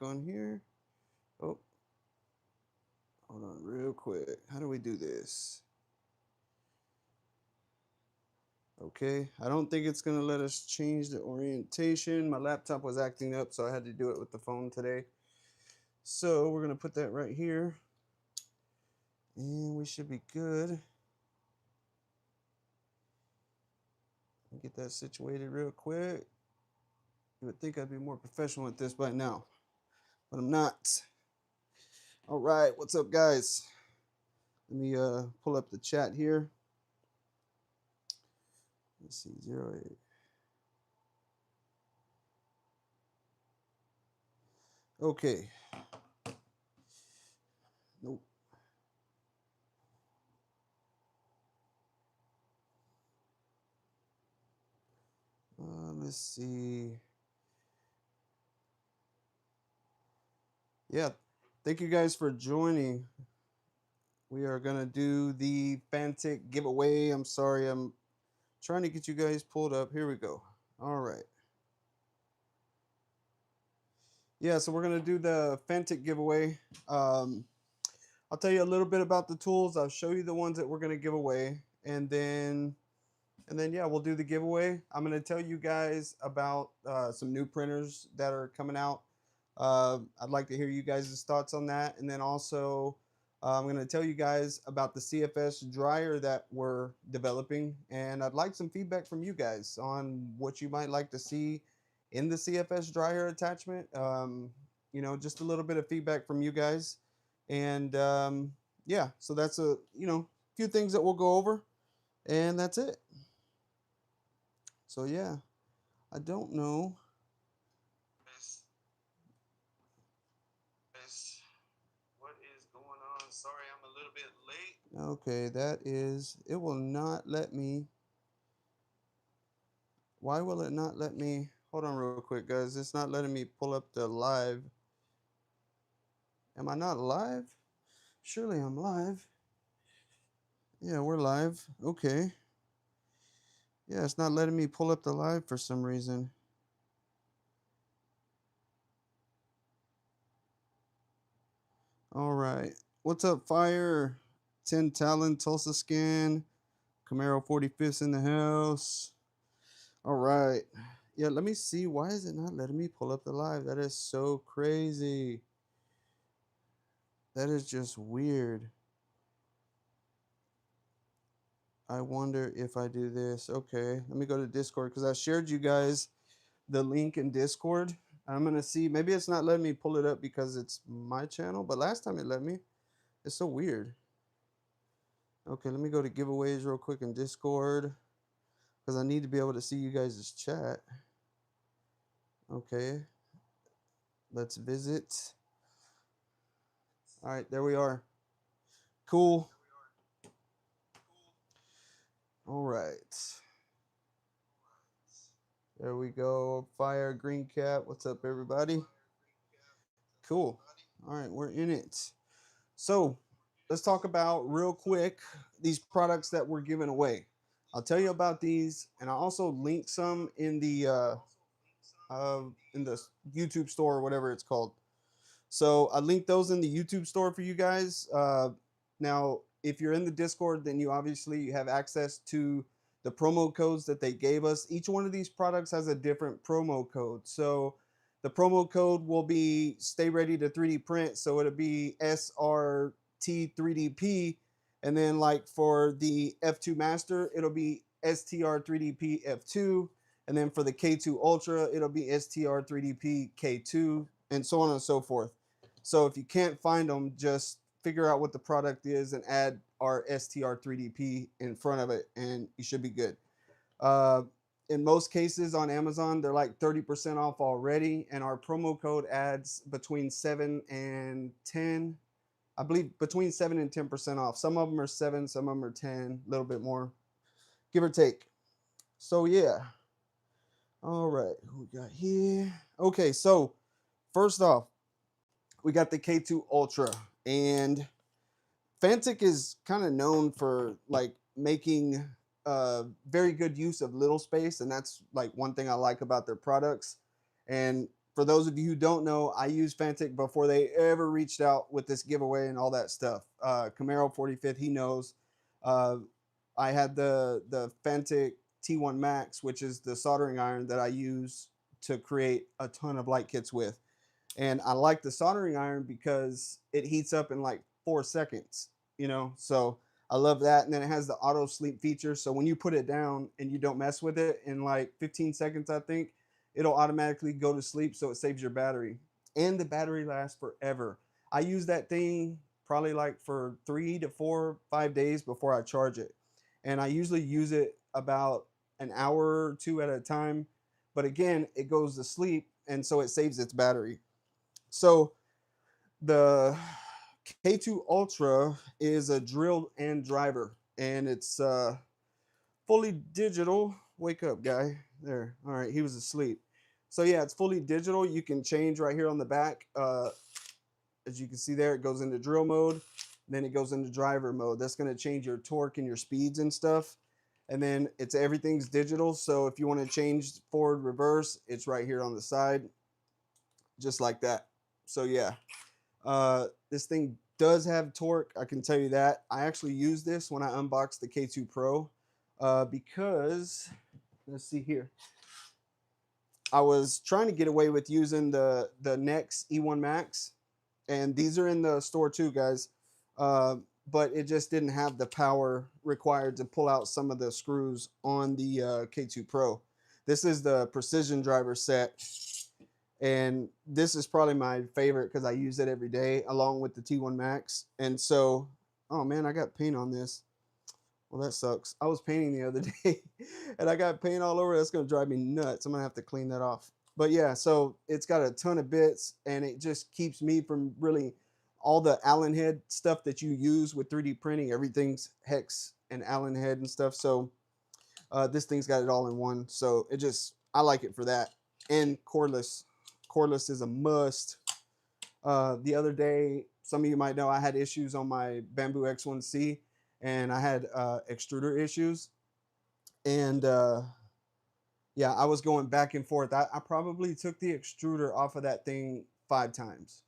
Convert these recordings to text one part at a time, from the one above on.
back on here. Oh, hold on real quick. How do we do this? Okay, I don't think it's gonna let us change the orientation. My laptop was acting up, so I had to do it with the phone today. So we're gonna put that right here, and we should be good. Get that situated real quick. You would think I'd be more professional at this by now, but I'm not. All right, what's up, guys? Let me pull up the chat here. Let's see, 08. Okay. Nope. Let's see. Yeah, thank you guys for joining. We are gonna do the Fanttik giveaway. I'm sorry, I'm trying to get you guys pulled up. Here we go. All right. Yeah, so we're gonna do the Fanttik giveaway. Um, I'll tell you a little bit about the tools. I'll show you the ones that we're gonna give away, and then yeah, we'll do the giveaway. I'm gonna tell you guys about some new printers that are coming out. I'd like to hear you guys' thoughts on that, and then also I'm gonna tell you guys about the CFS dryer that we're developing, and I'd like some feedback from you guys on what you might like to see in the CFS dryer attachment. Just a little bit of feedback from you guys, and yeah, so that's a few things that we'll go over, and that's it. So yeah, I don't know. What is going on? Sorry, I'm a little bit late. Okay, that is, it will not let me. Why will it not let me? Hold on real quick, guys. It's not letting me pull up the live. Am I not live? Surely I'm live. Yeah, we're live. Okay. Yeah, it's not letting me pull up the live for some reason. All right. What's up, Fire? 10 Talon, Tulsa Scan, Camaro 45th in the house. All right. Yeah, let me see. Why is it not letting me pull up the live? That is so crazy. That is just weird. I wonder if I do this. Okay, let me go to Discord because I shared you guys the link in Discord. I'm going to see. Maybe it's not letting me pull it up because it's my channel, but last time it let me. It's so weird. Okay, let me go to giveaways real quick in Discord because I need to be able to see you guys' chat. Okay, let's visit. All right, there we are. Cool. All right. There we go. Fire green cap. What's up, everybody? Cool. All right, we're in it. So let's talk about real quick these products that we're giving away. I'll tell you about these, and I'll also link some in the YouTube store or whatever it's called. So I linked those in the YouTube store for you guys. Now, if you're in the Discord, then you obviously have access to the promo codes that they gave us. Each one of these products has a different promo code. So the promo code will be stay ready to 3D print. So it'll be SRT3DP. And then like for the F2 Master, it'll be STR3DP F2. And then for the K2 Ultra, it'll be STR3DP K2, and so on and so forth. So if you can't find them, just figure out what the product is and add our STR3DP in front of it, and you should be good. Uh, in most cases on Amazon, they're like 30% off already, and our promo code adds between 7 and 10. I believe between 7 and 10% off. Some of them are 7, some of them are 10, a little bit more, give or take. So yeah. All right, who we got here? Okay, so first off, we got the K2 Ultra, and Fanttik is kind of known for like making very good use of little space, and that's like one thing I like about their products. And For those of you who don't know, I used Fanttik before they ever reached out with this giveaway and all that stuff. Camaro 45th, he knows. Uh, I had the Fanttik T1 Max, which is the soldering iron that I use to create a ton of light kits with. And I like the soldering iron because it heats up in like 4 seconds, you know. So I love that. And then it has the auto sleep feature. So when you put it down and you don't mess with it in like 15 seconds, I think it'll automatically go to sleep. So it saves your battery. And the battery lasts forever. I use that thing probably like for 3 to 4, 5 days before I charge it. And I usually use it about an hour or two at a time. But again, it goes to sleep. And so it saves its battery. So the K2 Ultra is a drill and driver, and it's fully digital. Wake up, guy. There. All right, he was asleep. So yeah, it's fully digital. You can change right here on the back. As you can see there, it goes into drill mode. Then it goes into driver mode. That's going to change your torque and your speeds and stuff. And then everything's digital. So if you want to change forward, reverse, it's right here on the side, just like that. So yeah, this thing does have torque. I can tell you that. I actually used this when I unboxed the K2 Pro because, let's see here. I was trying to get away with using the Nex E1 Max, and these are in the store too, guys. But it just didn't have the power required to pull out some of the screws on the K2 Pro. This is the precision driver set, and this is probably my favorite because I use it every day along with the T1 Max. And so, oh man, I got paint on this. Well, that sucks. I was painting the other day and I got paint all over. That's going to drive me nuts. I'm going to have to clean that off. But yeah, so it's got a ton of bits, and it just keeps me from really all the Allen head stuff that you use with 3D printing. Everything's hex and Allen head and stuff. So this thing's got it all in one. So I like it for that. And cordless. Cordless is a must. The other day, some of you might know I had issues on my Bamboo X1C, and I had extruder issues. And yeah, I was going back and forth. I probably took the extruder off of that thing 5 times.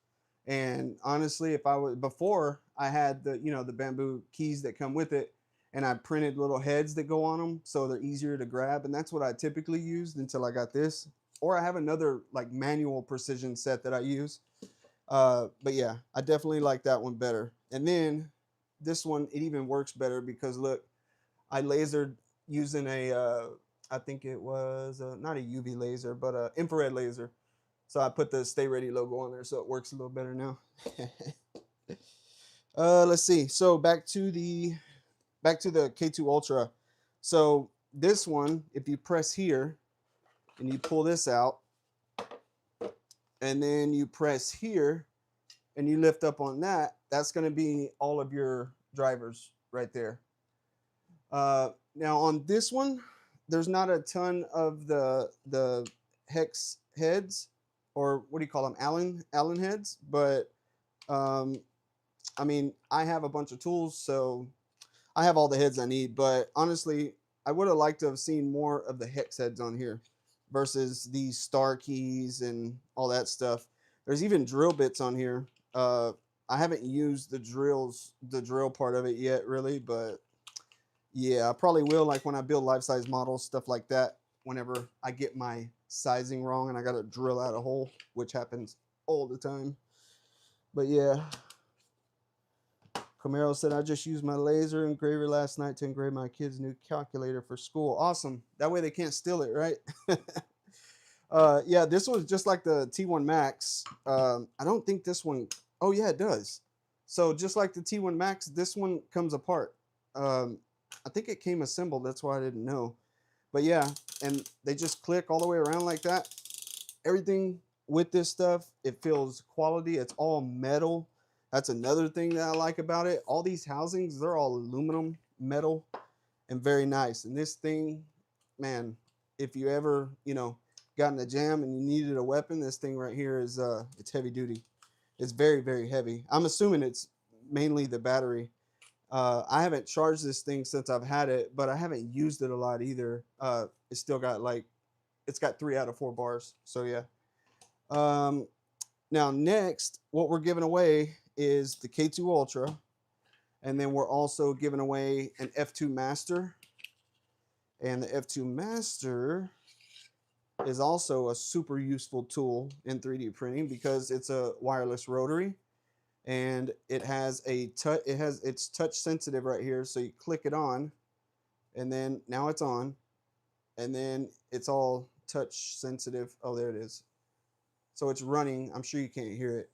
And honestly, if I was before, I had the bamboo keys that come with it, and I printed little heads that go on them so they're easier to grab, and that's what I typically used until I got this. Or I have another like manual precision set that I use. But yeah, I definitely like that one better. And then this one, it even works better because look, I lasered using I think it was not a UV laser, but a infrared laser. So I put the Stay Ready logo on there, so it works a little better now. Let's see. So back to the K2 Ultra. So this one, if you press here and you pull this out, and then you press here and you lift up on that, that's going to be all of your drivers right there. Now on this one, there's not a ton of the hex heads, or what do you call them, Allen heads, but I mean, I have a bunch of tools, so I have all the heads I need. But honestly, I would have liked to have seen more of the hex heads on here versus these star keys and all that stuff. There's even drill bits on here. I haven't used the drill part of it yet, really, but yeah, I probably will, like when I build life-size models, stuff like that, whenever I get my sizing wrong and I got to drill out a hole, which happens all the time. But yeah, Camaro said, I just used my laser engraver last night to engrave my kid's new calculator for school. Awesome. That way they can't steal it, right? Yeah, this one's just like the T1 Max. I don't think this one, oh yeah, it does. So just like the T1 Max, this one comes apart. I think it came assembled. That's why I didn't know. But yeah, and they just click all the way around like that. Everything with this stuff, it feels quality. It's all metal. That's another thing that I like about it. All these housings, they're all aluminum, metal, and very nice. And this thing, man, if you ever, got in a jam and you needed a weapon, this thing right here is it's heavy duty. It's very, very heavy. I'm assuming it's mainly the battery. I haven't charged this thing since I've had it, but I haven't used it a lot either. It's still got it's got 3 out of 4 bars. So yeah. Um, Now, next, what we're giving away is the K2 Ultra, and then we're also giving away an F2 Master. And the F2 Master is also a super useful tool in 3D printing because it's a wireless rotary, and it has a touch. It's touch sensitive right here, so you click it on, and then now it's on, and then it's all touch sensitive. Oh, there it is. So it's running. I'm sure you can't hear it.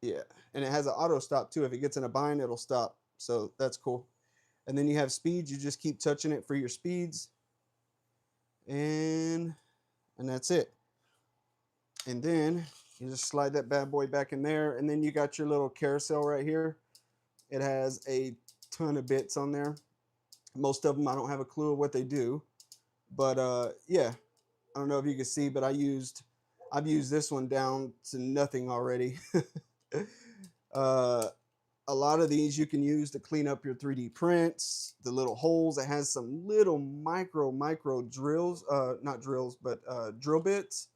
Yeah, and it has an auto stop too. If it gets in a bind, it'll stop. So that's cool. And then you have speeds. You just keep touching it for your speeds, and that's it. And then you just slide that bad boy back in there, and then you got your little carousel right here. It has a ton of bits on there. Most of them I don't have a clue of what they do, but yeah, I don't know if you can see, but I've used this one down to nothing already. uh, a lot of these you can use to clean up your 3D prints, the little holes. It has some little micro drills, not drills, but drill bits.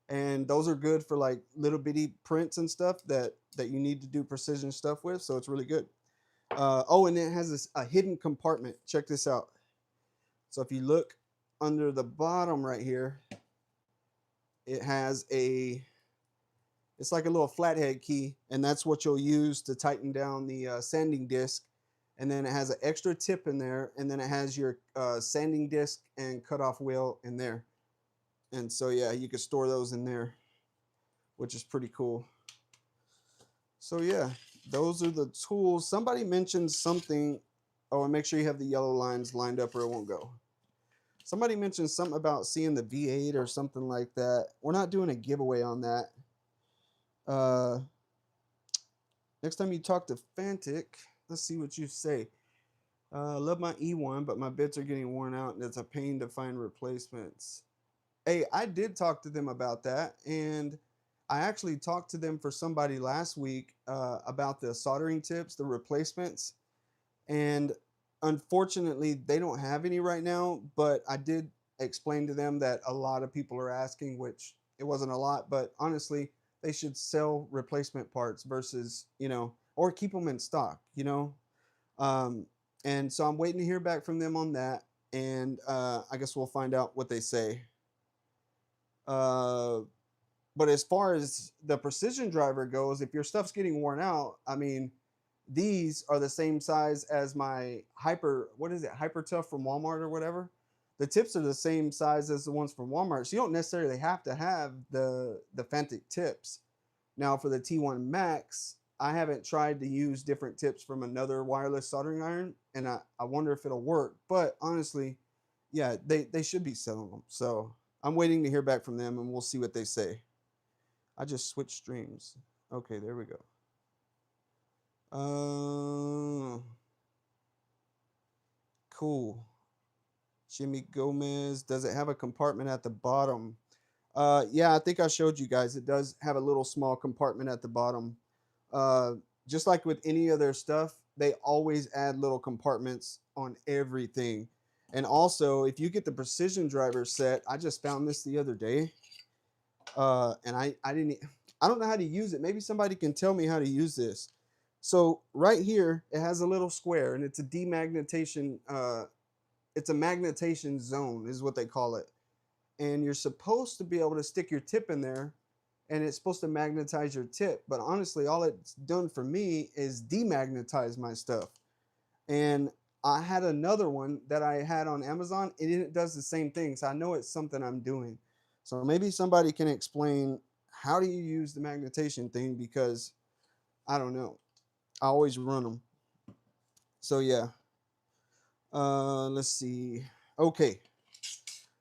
And those are good for like little bitty prints and stuff that you need to do precision stuff with. So it's really good. Oh, and it has a hidden compartment. Check this out. So if you look under the bottom right here, it has it's like a little flathead key, and that's what you'll use to tighten down the sanding disc. And then it has an extra tip in there, and then it has your sanding disc and cutoff wheel in there. And so yeah, you can store those in there, which is pretty cool. So yeah, those are the tools. Somebody mentioned something. Oh, and make sure you have the yellow lines lined up or it won't go. Somebody mentioned something about seeing the V8 or something like that. We're not doing a giveaway on that. Uh, Next time you talk to Fanttik, let's see what you say. Love my E1, but my bits are getting worn out and it's a pain to find replacements. Hey, I did talk to them about that, and I actually talked to them for somebody last week about the soldering tips, the replacements, and unfortunately, they don't have any right now. But I did explain to them that a lot of people are asking, which it wasn't a lot, but honestly, they should sell replacement parts versus, or keep them in stock, um, and so I'm waiting to hear back from them on that, and I guess we'll find out what they say. Uh, but as far as the precision driver goes, if your stuff's getting worn out, I mean, these are the same size as my what is it, Hyper Tough from Walmart or whatever. The tips are the same size as the ones from Walmart, so you don't necessarily have to have the Fanttik tips. Now for the T1 Max, I haven't tried to use different tips from another wireless soldering iron, and I wonder if it'll work. But honestly, yeah, they should be selling them. So I'm waiting to hear back from them, and we'll see what they say. I just switched streams. Okay, there we go. Cool. Jimmy Gomez, does it have a compartment at the bottom? Yeah, I think I showed you guys. It does have a little small compartment at the bottom. Uh, just like with any other stuff, they always add little compartments on everything. And also, if you get the precision driver set, I just found this the other day, and I don't know how to use it. Maybe somebody can tell me how to use this. So right here, it has a little square, and it's a demagnetation. It's a magnetation zone, is what they call it. And you're supposed to be able to stick your tip in there, and it's supposed to magnetize your tip. But honestly, all it's done for me is demagnetize my stuff. And I had another one that I had on Amazon, and it does the same thing. So I know it's something I'm doing. So maybe somebody can explain, how do you use the magnetation thing, because I don't know. I always run them. So yeah. Let's see. Okay.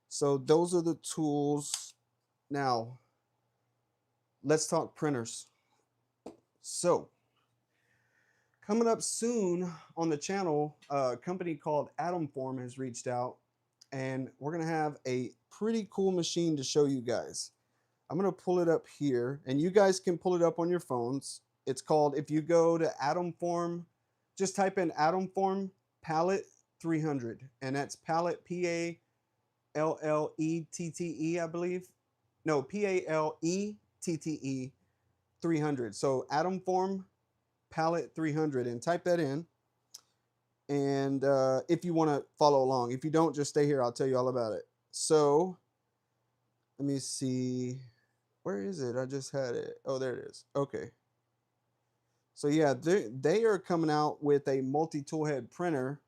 So those are the tools. Now, let's talk printers. So, coming up soon on the channel, a company called Atomform has reached out, and we're going to have a pretty cool machine to show you guys. I'm going to pull it up here, and you guys can pull it up on your phones. It's called, if you go to Atomform, just type in Atomform Palette 300, and that's Palette, P-A-L-L-E-T-T-E, I believe. No, P-A-L-E-T-T-E 300. So Atom Form Palette 300, and type that in. And if you want to follow along, if you don't, just stay here. I'll tell you all about it. So let me see. Where is it? I just had it. Oh, there it is. Okay. So yeah, they are coming out with a multi-tool head printer,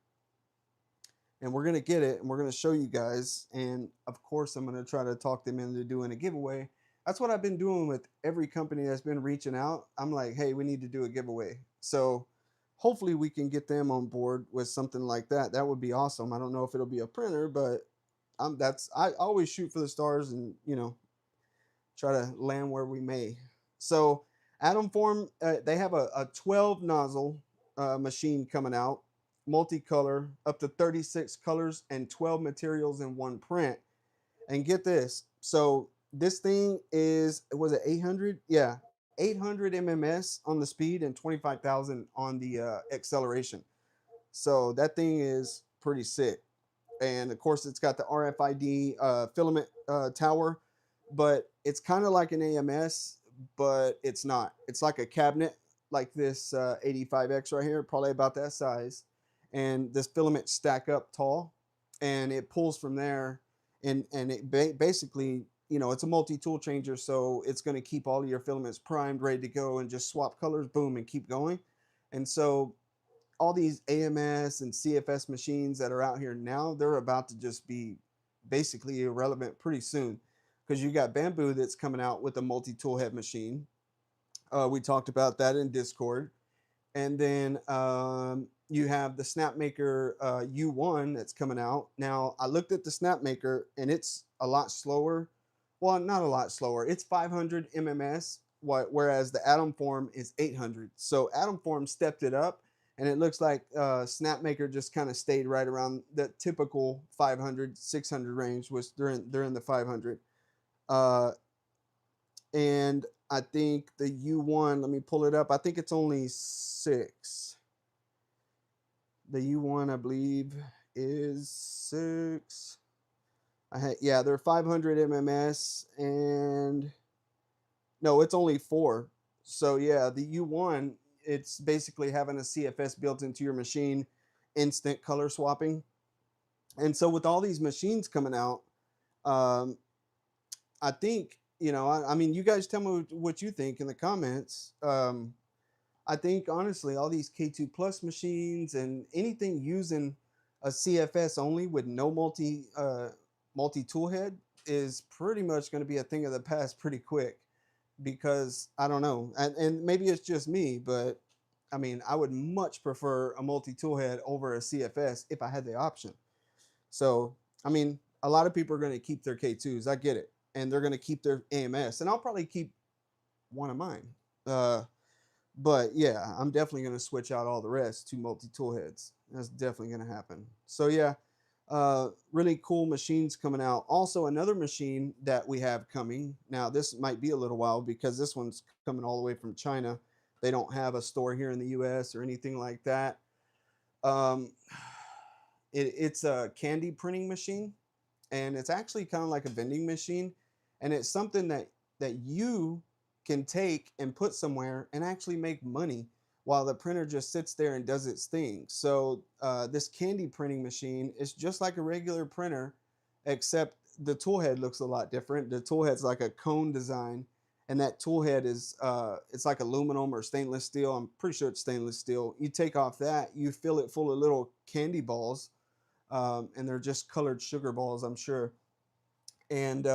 and we're gonna get it, and we're gonna show you guys. And of course, I'm gonna try to talk them into doing a giveaway. That's what I've been doing with every company that's been reaching out. I'm like, hey, we need to do a giveaway. So hopefully we can get them on board with something like that. That would be awesome. I don't know if it'll be a printer, but I always shoot for the stars, and try to land where we may. So Atom Form, they have a 12 nozzle machine coming out, multicolor, up to 36 colors and 12 materials in one print. And get this, so this thing was it 800? Yeah, 800 MMS on the speed and 25,000 on the acceleration. So that thing is pretty sick. And of course, it's got the RFID filament tower, but it's kind of like an AMS, but it's not. It's like a cabinet, like this 85X right here, probably about that size. And this filament stack up tall, and it pulls from there, and it basically, it's a multi-tool changer, so it's going to keep all of your filaments primed, ready to go, and just swap colors, boom, and keep going. And so all these AMS and CFS machines that are out here now, they're about to just be basically irrelevant pretty soon, because you got Bamboo that's coming out with a multi-tool head machine. We talked about that in Discord. And then you have the Snapmaker U1 that's coming out. Now, I looked at the Snapmaker, and it's a lot slower. Well, not a lot slower. It's 500 MMS, whereas the Atom Form is 800. So Atom Form stepped it up, and it looks like Snapmaker just kind of stayed right around the typical 500, 600 range, was during the 500. Uh, and I think the U1, let me pull it up. I think it's only 6. The U1, I believe, is 6. Yeah, they're 500 MMS, and no, it's only 4. So yeah, the U1, it's basically having a CFS built into your machine, instant color swapping. And so with all these machines coming out, um, I think, I mean, you guys tell me what you think in the comments. I think honestly, all these K2 Plus machines and anything using a CFS only with no multi tool head is pretty much going to be a thing of the past pretty quick, because I don't know, and maybe it's just me, but I mean, I would much prefer a multi tool head over a CFS if I had the option. So I mean, a lot of people are going to keep their K2s. I get it, and they're going to keep their AMS, and I'll probably keep one of mine. But yeah, I'm definitely going to switch out all the rest to multi-tool heads. That's definitely going to happen. So yeah, really cool machines coming out. Also, another machine that we have coming. Now, this might be a little while because this one's coming all the way from China. They don't have a store here in the US or anything like that. Um, it's a candy printing machine, and it's actually kind of like a vending machine, and it's something that you can take and put somewhere and actually make money while the printer just sits there and does its thing. So this candy printing machine is just like a regular printer, except the tool head looks a lot different. The tool head's like a cone design, and that tool head is it's like aluminum or stainless steel. I'm pretty sure it's stainless steel. You take off that, you fill it full of little candy balls, and they're just colored sugar balls, I'm sure. And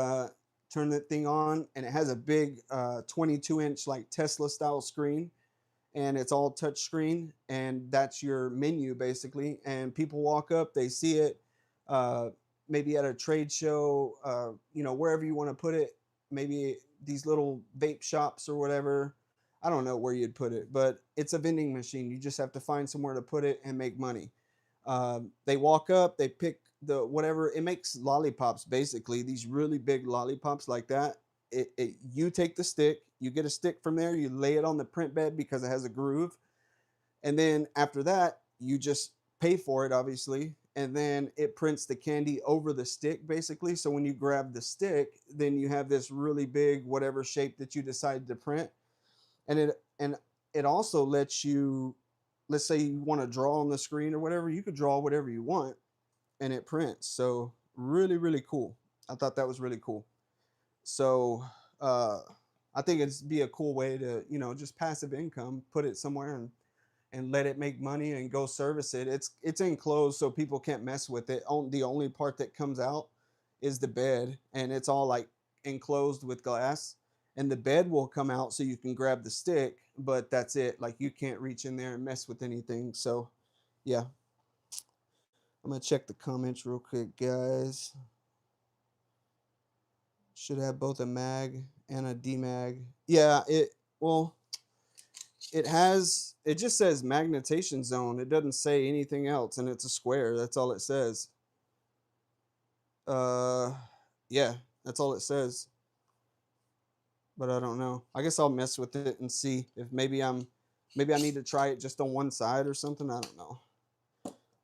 turn that thing on, and it has a big 22-inch like Tesla style screen, and it's all touch screen, and that's your menu basically. And people walk up, they see it, uh, maybe at a trade show, wherever you want to put it, maybe these little vape shops or whatever. I don't know where you'd put it, but it's a vending machine. You just have to find somewhere to put it and make money. They walk up, they pick the whatever. It makes lollipops, basically these really big lollipops like that. You take the stick, you get a stick from there, you lay it on the print bed because it has a groove, and then after that you just pay for it, obviously, and then it prints the candy over the stick basically. So when you grab the stick, then you have this really big whatever shape that you decided to print. And it also lets you, let's say you want to draw on the screen or whatever, you could draw whatever you want and it prints. So really, really cool. I thought that was really cool. So uh, I think it's be a cool way to, just passive income, put it somewhere and let it make money and go service it. It's enclosed so people can't mess with it. The only part that comes out is the bed, and it's all like enclosed with glass. And the bed will come out so you can grab the stick, but that's it. Like you can't reach in there and mess with anything. So yeah, I'm gonna check the comments real quick, guys. Should have both a mag and a demag. Yeah, well, it just says magnetation zone. It doesn't say anything else, and it's a square. That's all it says. Uh, yeah, that's all it says. But I don't know. I guess I'll mess with it and see if maybe I need to try it just on one side or something. I don't know.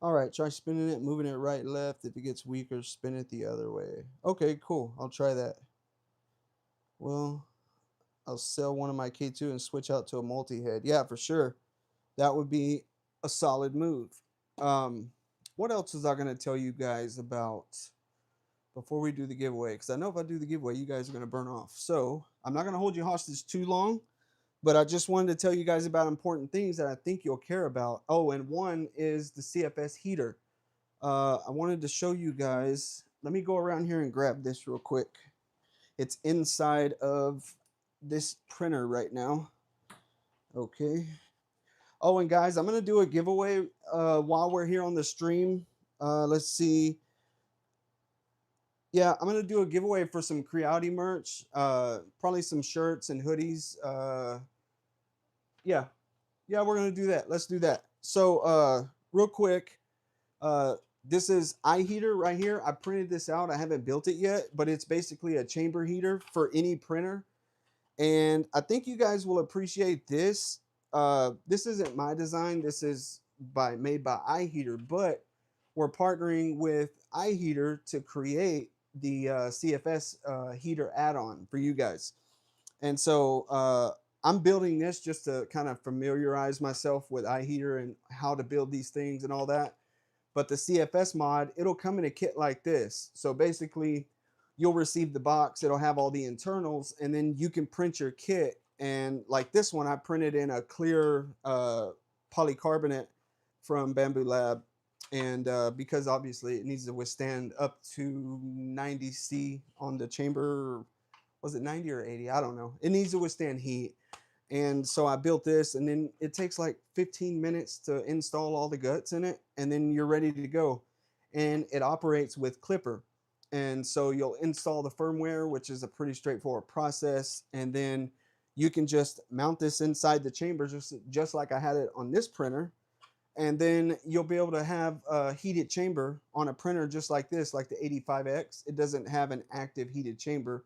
All right, try spinning it, moving it right, left. If it gets weaker, spin it the other way. Okay, cool. I'll try that. Well, I'll sell one of my K2 and switch out to a multi-head. Yeah, for sure. That would be a solid move. Um, what else was I going to tell you guys about before we do the giveaway? Because I know if I do the giveaway, you guys are going to burn off. So I'm not going to hold you hostage too long, but I just wanted to tell you guys about important things that I think you'll care about. Oh, and one is the CFS heater. I wanted to show you guys. Let me go around here and grab this real quick. It's inside of this printer right now. Okay. Oh, and guys, I'm gonna do a giveaway while we're here on the stream. Let's see. Yeah, I'm gonna do a giveaway for some Creality merch. Probably some shirts and hoodies. Yeah, yeah, we're gonna do that. Let's do that. So, real quick, uh, this is iHeater right here. I printed this out. I haven't built it yet, but it's basically a chamber heater for any printer. And I think you guys will appreciate this. This isn't my design. This is made by iHeater, but we're partnering with iHeater to create the CFS heater add-on for you guys. And so I'm building this just to kind of familiarize myself with iHeater and how to build these things and all that. But the CFS mod, it'll come in a kit like this. So basically, you'll receive the box, it'll have all the internals, and then you can print your kit. And like this one, I printed in a clear polycarbonate from Bamboo Lab. And because obviously it needs to withstand up to 90°C on the chamber, was it 90 or 80? I don't know. It needs to withstand heat. And so I built this, and then it takes like 15 minutes to install all the guts in it, and then you're ready to go. And it operates with Clipper. And so you'll install the firmware, which is a pretty straightforward process, and then you can just mount this inside the chamber just like I had it on this printer. And then you'll be able to have a heated chamber on a printer just like this, like the 85X. It doesn't have an active heated chamber.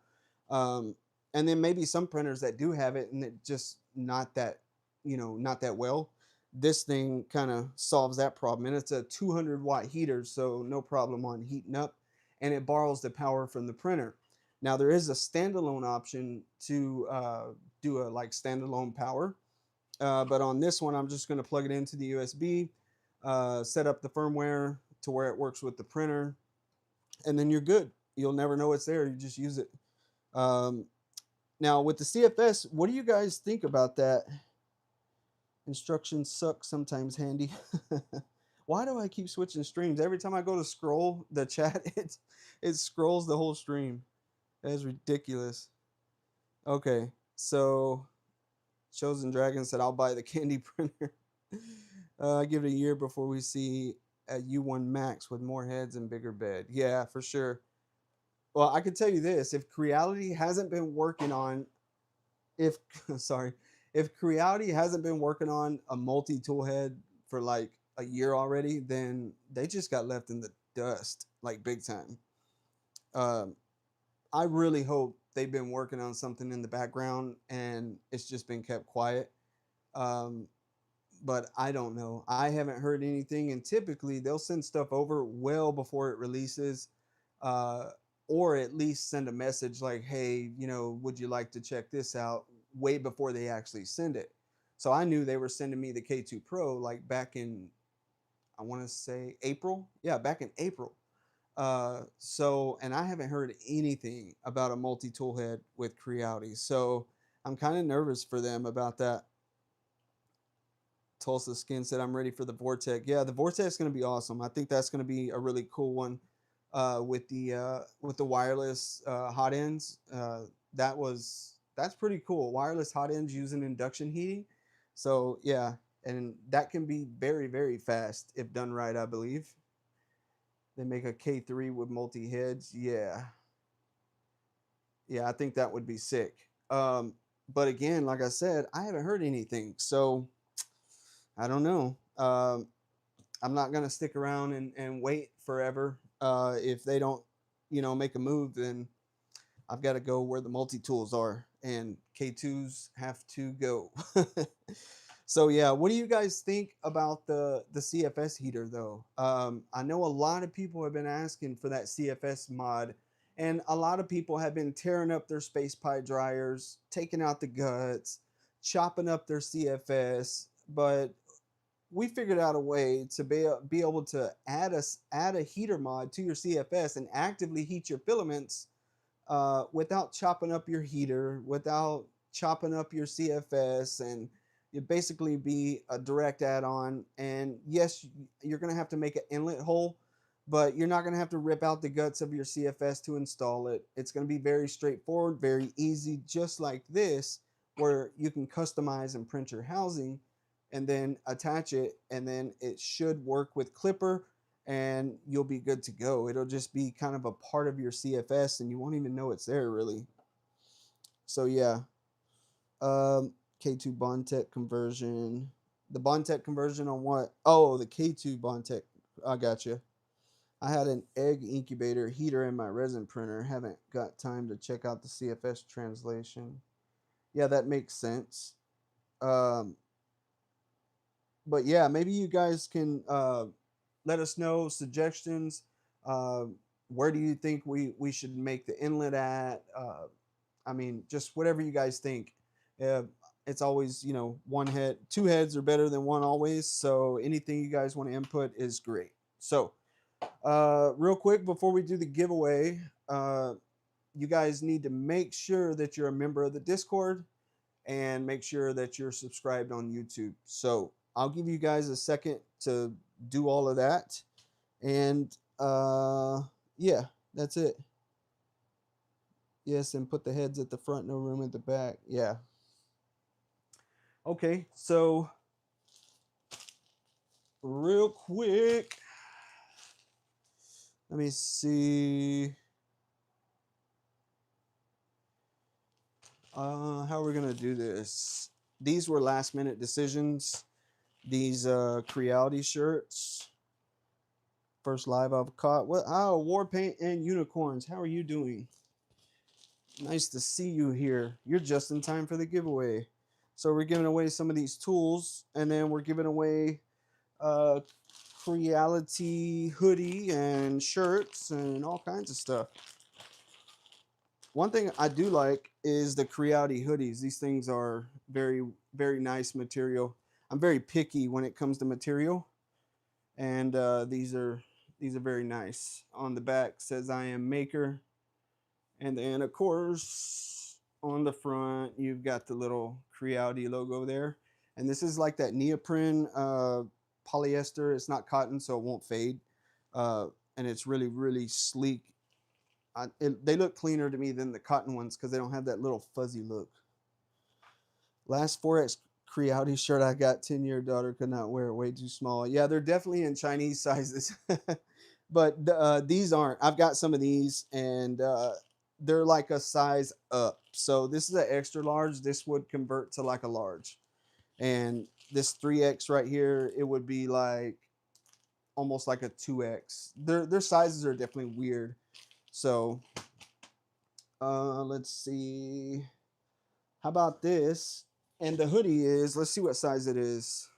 Um, and then maybe some printers that do have it and it just not that, not that well. This thing kind of solves that problem. And it's a 200-watt heater, so no problem on heating up. And it borrows the power from the printer. Now there is a standalone option to do a like standalone power. But on this one, I'm just going to plug it into the USB, set up the firmware to where it works with the printer, and then you're good. You'll never know it's there. You just use it. Um, Now, with the CFS, what do you guys think about that? Instructions suck, sometimes handy. Why do I keep switching streams? Every time I go to scroll the chat, it scrolls the whole stream. That is ridiculous. Okay, so Chosen Dragon said, I'll buy the candy printer. Give it a year before we see a U1 Max with more heads and bigger bed. Yeah, for sure. Well, I can tell you this: if Creality hasn't been working on, if sorry, if Creality hasn't been working on a multi-tool head for like a year already, then they just got left in the dust, like big time. Um, I really hope they've been working on something in the background and it's just been kept quiet. Um, but I don't know. I haven't heard anything, and typically they'll send stuff over well before it releases, uh, or at least send a message like, "Hey, would you like to check this out?" Way before they actually send it. So I knew they were sending me the K2 Pro like back in, I want to say April. Yeah, back in April. And I haven't heard anything about a multi-tool head with Creality. So I'm kind of nervous for them about that. Tulsa Skin said, I'm ready for the Vortex. Yeah, the Vortex is going to be awesome. I think that's going to be a really cool one with the wireless hot ends. That's pretty cool. Wireless hot ends using induction heating. So yeah, and that can be very, very fast if done right, I believe. They make a K3 with multi heads. Yeah. Yeah, I think that would be sick. But again, like I said, I haven't heard anything. So I don't know. I'm not gonna stick around and wait forever. If they don't, make a move, then I've got to go where the multi tools are, and K2s have to go. So yeah, what do you guys think about the CFS heater though? I know a lot of people have been asking for that CFS mod, and a lot of people have been tearing up their space pie dryers, taking out the guts, chopping up their CFS, but we figured out a way to be able to add a heater mod to your CFS and actively heat your filaments without chopping up your heater, without chopping up your CFS, and it basically be a direct add-on. And yes, you're going to have to make an inlet hole, but you're not going to have to rip out the guts of your CFS to install it. It's going to be very straightforward, very easy, just like this, where you can customize and print your housing and then attach it, and then it should work with Clipper and you'll be good to go. It'll just be kind of a part of your CFS and you won't even know it's there really. So yeah, K2 Bondtech conversion. The Bondtech conversion on what? Oh, the K2 Bondtech. I got you. I had an egg incubator heater in my resin printer. Haven't got time to check out the CFS translation. Yeah, that makes sense. Um, but yeah, maybe you guys can let us know suggestions. Uh, where do you think we should make the inlet at? I mean, just whatever you guys think. Uh, it's always, one head, two heads are better than one always. So anything you guys want to input is great. So, real quick before we do the giveaway, you guys need to make sure that you're a member of the Discord and make sure that you're subscribed on YouTube. So I'll give you guys a second to do all of that. And yeah, that's it. Yes, and put the heads at the front, no room at the back. Yeah. Okay, so real quick, let me see. How are we gonna do this? These were last minute decisions. These Creality shirts. First live I've caught. What? Oh, war paint and unicorns. How are you doing? Nice to see you here. You're just in time for the giveaway. So we're giving away some of these tools, and then we're giving away uh Creality hoodie and shirts and all kinds of stuff. One thing I do like is the Creality hoodies. These things are very, very nice material. I'm very picky when it comes to material, and these are very nice. On the back says I am maker, and then of course on the front you've got the little Creality logo there. And this is like that neoprene polyester. It's not cotton, so it won't fade. Uh, and it's really, really sleek. They look cleaner to me than the cotton ones because they don't have that little fuzzy look. Last 4X Creality shirt I got, 10-year daughter could not wear it, way too small. Yeah, they're definitely in Chinese sizes. But these aren't. I've got some of these, and they're like a size up. So this is an extra large. This would convert to like a large. And this 3X right here, it would be like almost like a 2X. Their sizes are definitely weird. So let's see. How about this? And the hoodie is, let's see what size it is.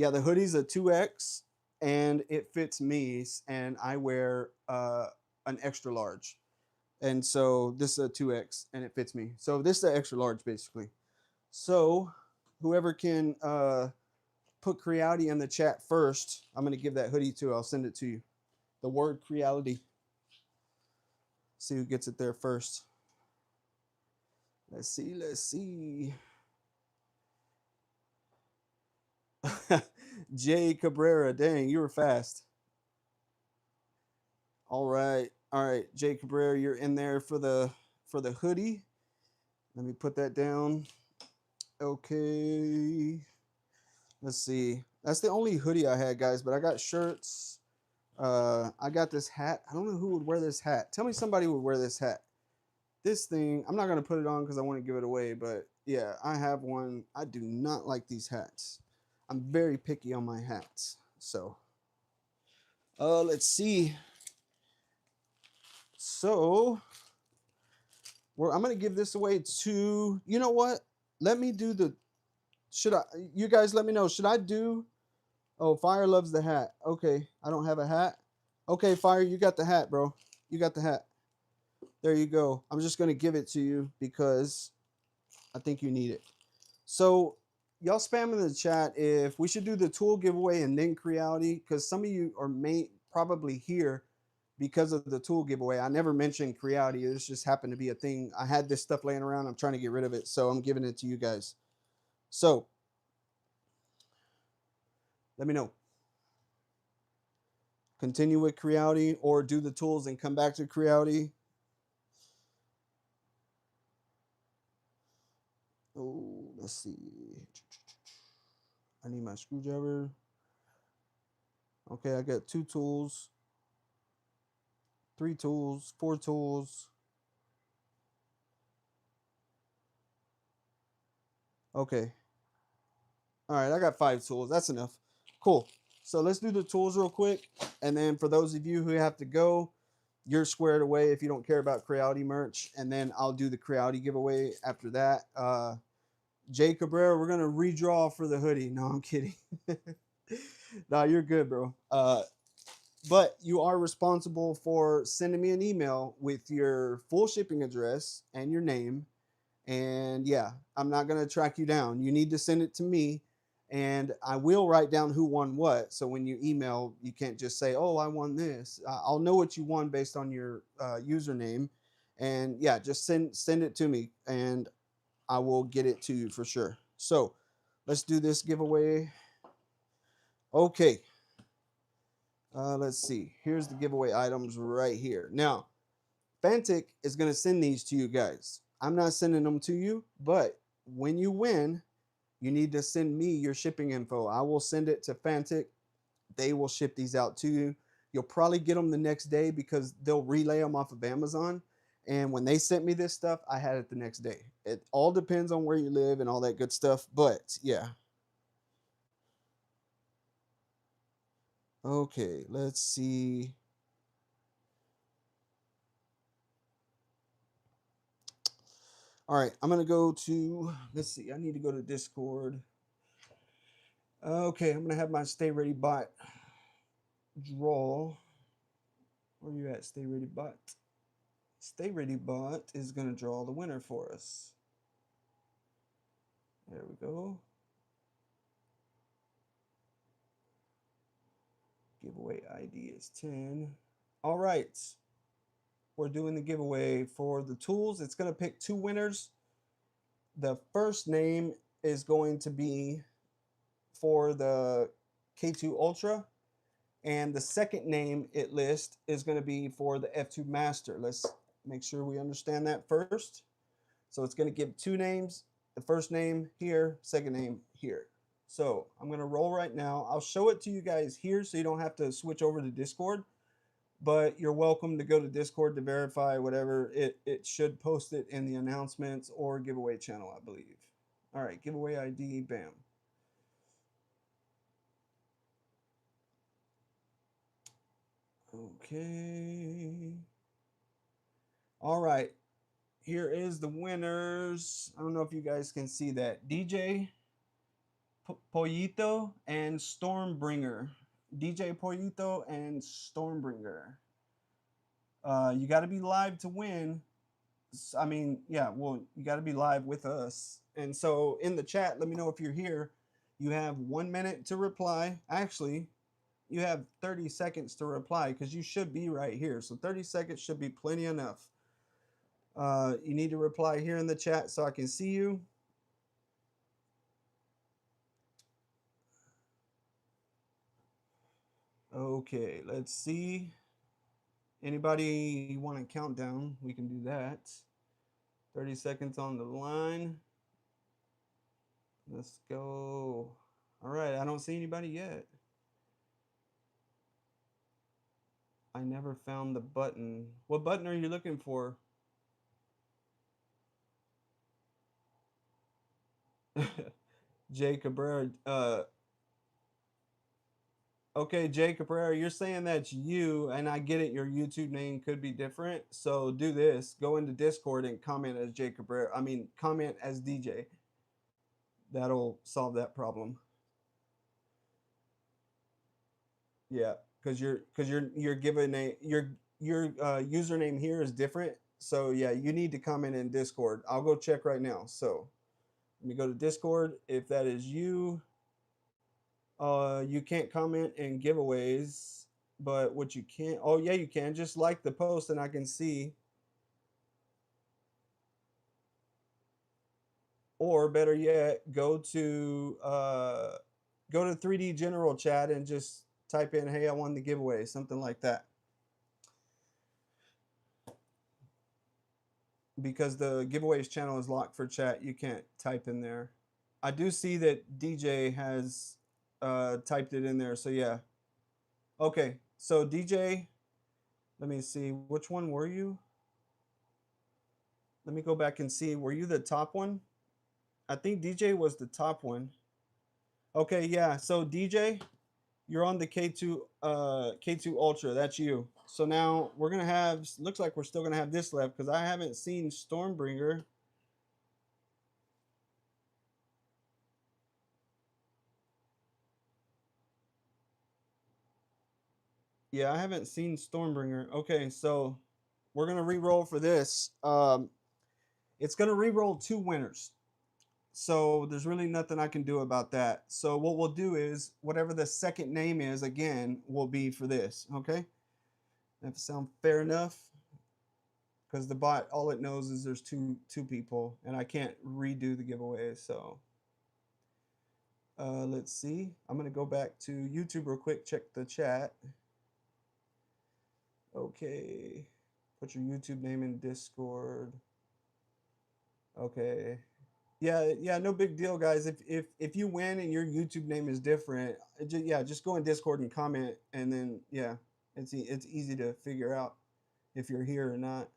Yeah, the hoodie's a 2X and it fits me, and I wear an extra large. And so this is a 2X and it fits me. So this is an extra large basically. So whoever can put Creality in the chat first, I'm going to give that hoodie to. I'll send it to you. The word Creality. See who gets it there first. Let's see. Let's see. Jay Cabrera. Dang, you were fast. All right. All right. Jay Cabrera, you're in there for the hoodie. Let me put that down. Okay. Let's see. That's the only hoodie I had, guys, but I got shirts. I got this hat. I don't know who would wear this hat. Tell me somebody would wear this hat. This thing, I'm not going to put it on because I want to give it away, but yeah, I have one. I do not like these hats. I'm very picky on my hats. So, let's see. So, I'm going to give this away to, you know what? Let me do the, should I, you guys let me know. Should I do, oh, Fire loves the hat. Okay, I don't have a hat. Okay, Fire, you got the hat, bro. You got the hat. There you go. I'm just going to give it to you because I think you need it. So y'all spam in the chat if we should do the tool giveaway and then Creality, because some of you are probably here because of the tool giveaway. I never mentioned Creality. This just happened to be a thing. I had this stuff laying around. I'm trying to get rid of it, so I'm giving it to you guys. So let me know. Continue with Creality or do the tools and come back to Creality. Oh, let's see. I need my screwdriver. Okay, I got 2 tools, 3 tools, 4 tools. Okay. All right, I got 5 tools. That's enough. Cool. So let's do the tools real quick. And then for those of you who have to go, you're squared away if you don't care about Creality merch. And then I'll do the Creality giveaway after that. Jay Cabrera, we're going to redraw for the hoodie. No, I'm kidding. No, you're good, bro. But you are responsible for sending me an email with your full shipping address and your name. And yeah, I'm not going to track you down. You need to send it to me and I will write down who won what. So when you email, you can't just say, oh, I won this. I'll know what you won based on your username. And yeah, just send it to me and I will get it to you for sure. So let's do this giveaway. Okay. Let's see. Here's the giveaway items right here. Now, Fanttik is going to send these to you guys. I'm not sending them to you, but when you win, you need to send me your shipping info. I will send it to Fanttik. They will ship these out to you. You'll probably get them the next day because they'll relay them off of Amazon. And when they sent me this stuff, I had it the next day. It all depends on where you live and all that good stuff. But yeah. Okay, let's see. All right, I'm going to go to, let's see, I need to go to Discord. Okay, I'm going to have my Stay Ready bot draw. Where you at, Stay Ready bot? Stay Ready bot is going to draw the winner for us. There we go. Giveaway ID is 10. All right. We're doing the giveaway for the tools. It's going to pick 2 winners. The first name is going to be for the K2 Ultra. And the second name it lists is going to be for the F2 Master. Let's make sure we understand that first. So it's going to give 2 names. The first name here, second name here. So I'm going to roll right now. I'll show it to you guys here so you don't have to switch over to Discord. But you're welcome to go to Discord to verify whatever. It should post it in the announcements or giveaway channel, I believe. All right, giveaway ID, bam. Okay. All right. Here is the winners. I don't know if you guys can see that. DJ Pollito and Stormbringer. DJ Pollito and Stormbringer. You got to be live to win. I mean, yeah, well, you got to be live with us. And so in the chat, let me know if you're here. You have 1 minute to reply. Actually, you have 30 seconds to reply because you should be right here. So 30 seconds should be plenty enough. You need to reply here in the chat so I can see you. Okay, let's see. Anybody want a countdown? We can do that. 30 seconds on the line. Let's go. All right, I don't see anybody yet. I never found the button. What button are you looking for? Jay Cabrera. Okay, Jay Cabrera, you're saying that's you, and I get it. Your YouTube name could be different. So do this: go into Discord and comment as Jay Cabrera. I mean, comment as DJ. That'll solve that problem. Yeah, because your given name your username here is different. So yeah, you need to comment in Discord. I'll go check right now. So let me go to Discord. If that is you, you can't comment in giveaways, but what you can, oh yeah, you can just like the post and I can see. Or better yet, go to 3D general chat and just type in, "Hey, I won the giveaway," something like that. Because the giveaways channel is locked for chat, you can't type in there. I do see that DJ has typed it in there, so yeah. Okay, so DJ, let me see, which one were you? Let me go back and see. Were you the top one? I think DJ was the top one. Okay, yeah. So DJ, you're on the K2 Ultra. That's you. So now we're gonna have. Looks like we're still gonna have this left because I haven't seen Stormbringer. Yeah, I haven't seen Stormbringer. Okay, so we're gonna re-roll for this. It's gonna re-roll two winners. So there's really nothing I can do about that. So what we'll do is whatever the second name is again will be for this. Okay, that sound fair enough? Because the bot, all it knows is there's two people, and I can't redo the giveaway. So let's see. I'm gonna go back to YouTube real quick. Check the chat. Okay, put your YouTube name in Discord. Okay. Yeah, no big deal, guys. If you win and your YouTube name is different, just go in Discord and comment, and then yeah, it's easy to figure out if you're here or not.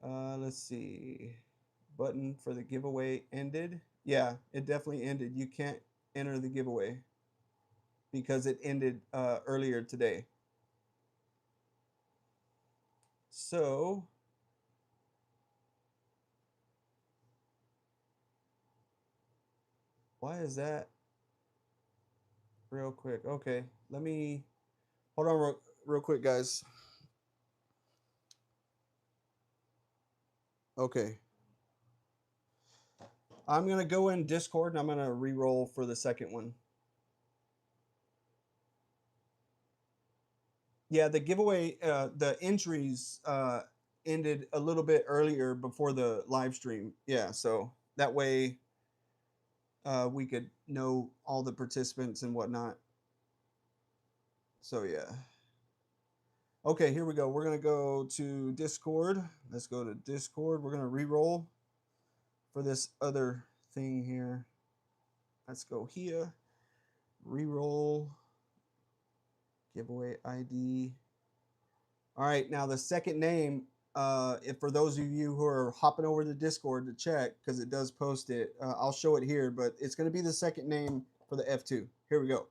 Let's see. Button for the giveaway ended. Yeah, it definitely ended. You can't enter the giveaway because it ended earlier today. So why is that? Real quick. Okay, let me hold on real quick, guys. Okay. I'm gonna go in Discord and I'm gonna re-roll for the second one. Yeah, the giveaway, the entries ended a little bit earlier before the live stream. Yeah, so that way we could know all the participants and whatnot. So yeah. Okay, here we go. We're gonna go to Discord. Let's go to Discord. We're gonna re-roll for this other thing here. Let's go here. Re-roll. Giveaway ID. All right, now the second name, if for those of you who are hopping over to Discord to check, because it does post it, I'll show it here, but it's going to be the second name for the F2. Here we go.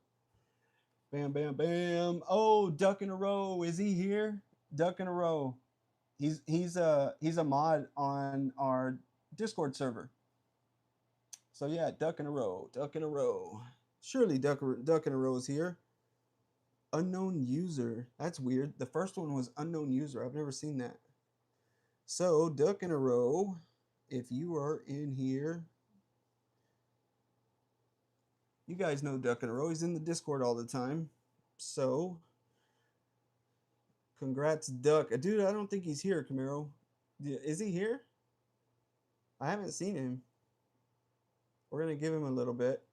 Bam, bam, bam. Oh, Duck in a Row. Is he here? Duck in a Row. He's a mod on our Discord server. So yeah, duck in a row, duck in a row. Surely duck in a row is here. Unknown user. That's weird. The first one was unknown user. I've never seen that. So duck in a row. If you are in here, you guys know duck in a row. He's in the Discord all the time. So congrats, duck. Dude, I don't think he's here, Camaro. Is he here? I haven't seen him. We're gonna give him a little bit.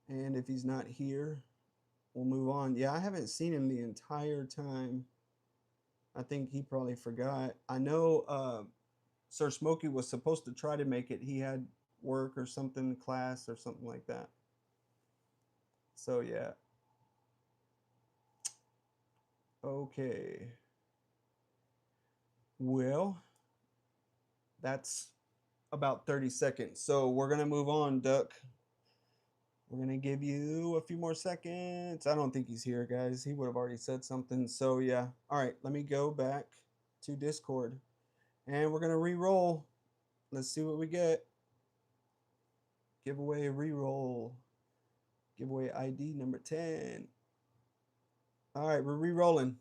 And if he's not here, we'll move on. Yeah, I haven't seen him the entire time. I think he probably forgot. I know Sir Smokey was supposed to try to make it. He had work or something, class or something like that. So yeah. Okay. Well, that's about 30 seconds. So we're gonna move on, Duck. We're gonna give you a few more seconds. I don't think he's here, guys. He would have already said something. So yeah. All right, let me go back to Discord. And we're gonna re-roll. Let's see what we get. Giveaway re-roll. Giveaway ID number 10. All right, we're re-rolling.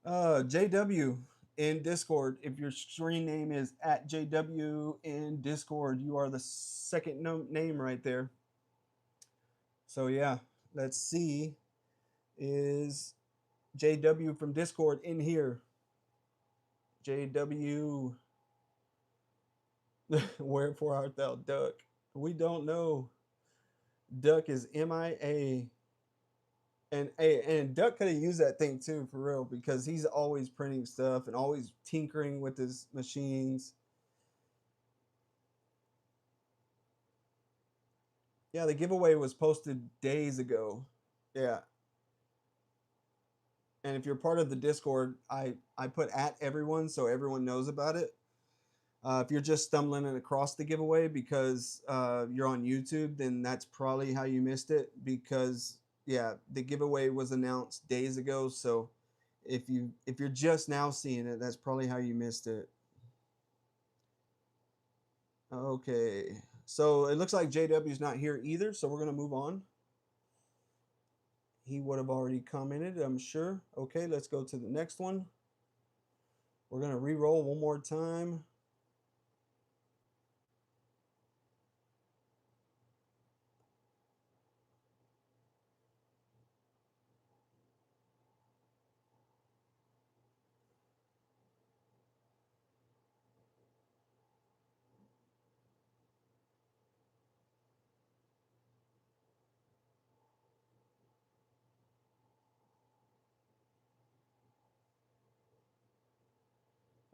JW in Discord. If your screen name is at JW in Discord, you are the second name right there. So yeah, let's see. Is JW from Discord in here? JW. Wherefore art thou, Duck? We don't know. Duck is MIA. And Duck could have used that thing too, for real, because he's always printing stuff and always tinkering with his machines. Yeah, the giveaway was posted days ago. Yeah. And if you're part of the Discord, I put at everyone so everyone knows about it. If you're just stumbling across the giveaway because you're on YouTube, then that's probably how you missed it. Because yeah, the giveaway was announced days ago. So if you're just now seeing it, that's probably how you missed it. Okay, so it looks like JW's not here either. So we're gonna move on. He would have already commented, I'm sure. Okay, let's go to the next one. We're gonna re-roll one more time.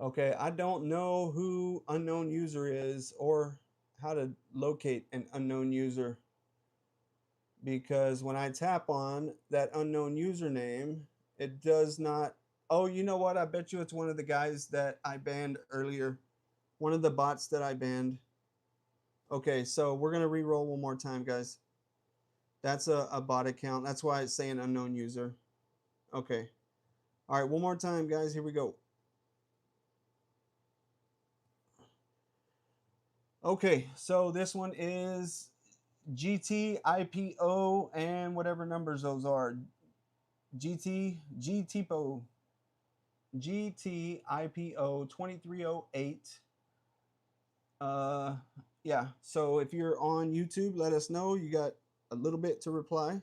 Okay, I don't know who unknown user is or how to locate an unknown user, because when I tap on that unknown username, it does not. Oh, you know what? I bet you it's one of the guys that I banned earlier. One of the bots that I banned. Okay, so we're gonna re-roll one more time, guys. That's a bot account. That's why it's saying unknown user. Okay. All right, one more time, guys. Here we go. Okay, so this one is GT, IPO, and whatever numbers those are. GT, GTPO, GT, IPO 2308. Uh, yeah, so if you're on YouTube, let us know. You got a little bit to reply.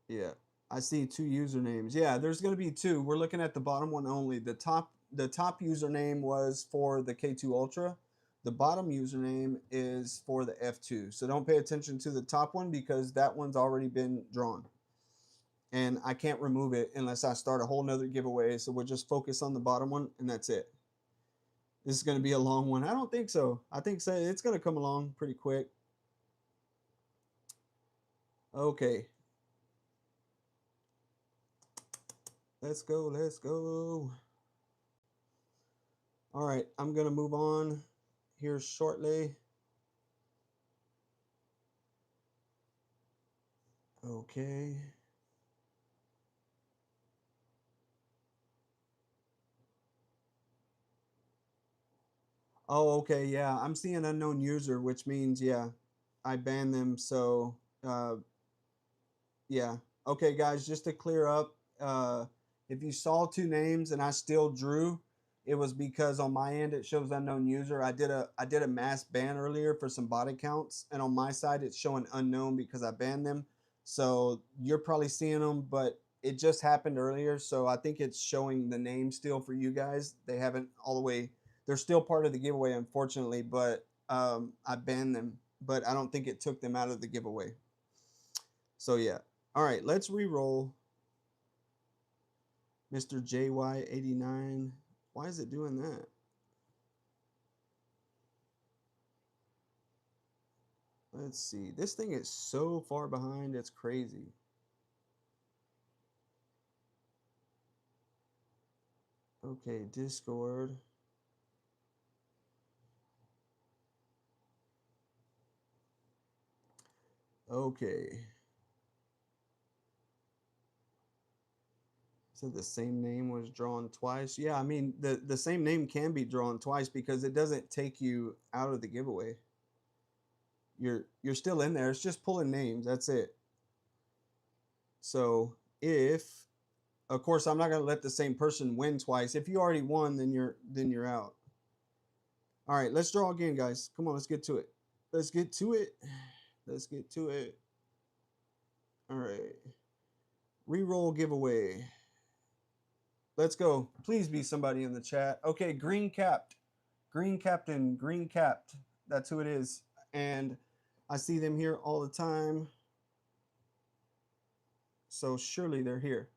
Yeah, I see two usernames. Yeah, there's going to be two. We're looking at the bottom one only. The top username was for the K2 Ultra. The bottom username is for the F2. So don't pay attention to the top one because that one's already been drawn. And I can't remove it unless I start a whole nother giveaway. So we'll just focus on the bottom one and that's it. This is going to be a long one. I don't think so. I think so. It's going to come along pretty quick. Okay. Let's go. Let's go. All right. I'm going to move on here shortly. Okay. Oh, okay, yeah. I'm seeing unknown user, which means yeah, I banned them. So uh, yeah. Okay, guys, just to clear up, if you saw two names and I still drew, it was because on my end it shows unknown user. I did a mass ban earlier for some bot accounts, and on my side it's showing unknown because I banned them. So you're probably seeing them, but it just happened earlier, so I think it's showing the name still for you guys. They haven't all the way. They're still part of the giveaway, unfortunately, but I banned them. But I don't think it took them out of the giveaway. So yeah. All right, let's re-roll Mr. JY89. Why is it doing that? Let's see. This thing is so far behind, it's crazy. Okay, Discord. Okay. So the same name was drawn twice. Yeah, I mean the same name can be drawn twice because it doesn't take you out of the giveaway. You're still in there. It's just pulling names. That's it. So if of course I'm not gonna let the same person win twice. If you already won, then you're out. All right, let's draw again, guys. Come on, let's get to it. Let's get to it. Let's get to it. All right. Reroll giveaway. Let's go. Please be somebody in the chat. Okay, green capped. Green captain, green capped. That's who it is. And I see them here all the time. So surely they're here.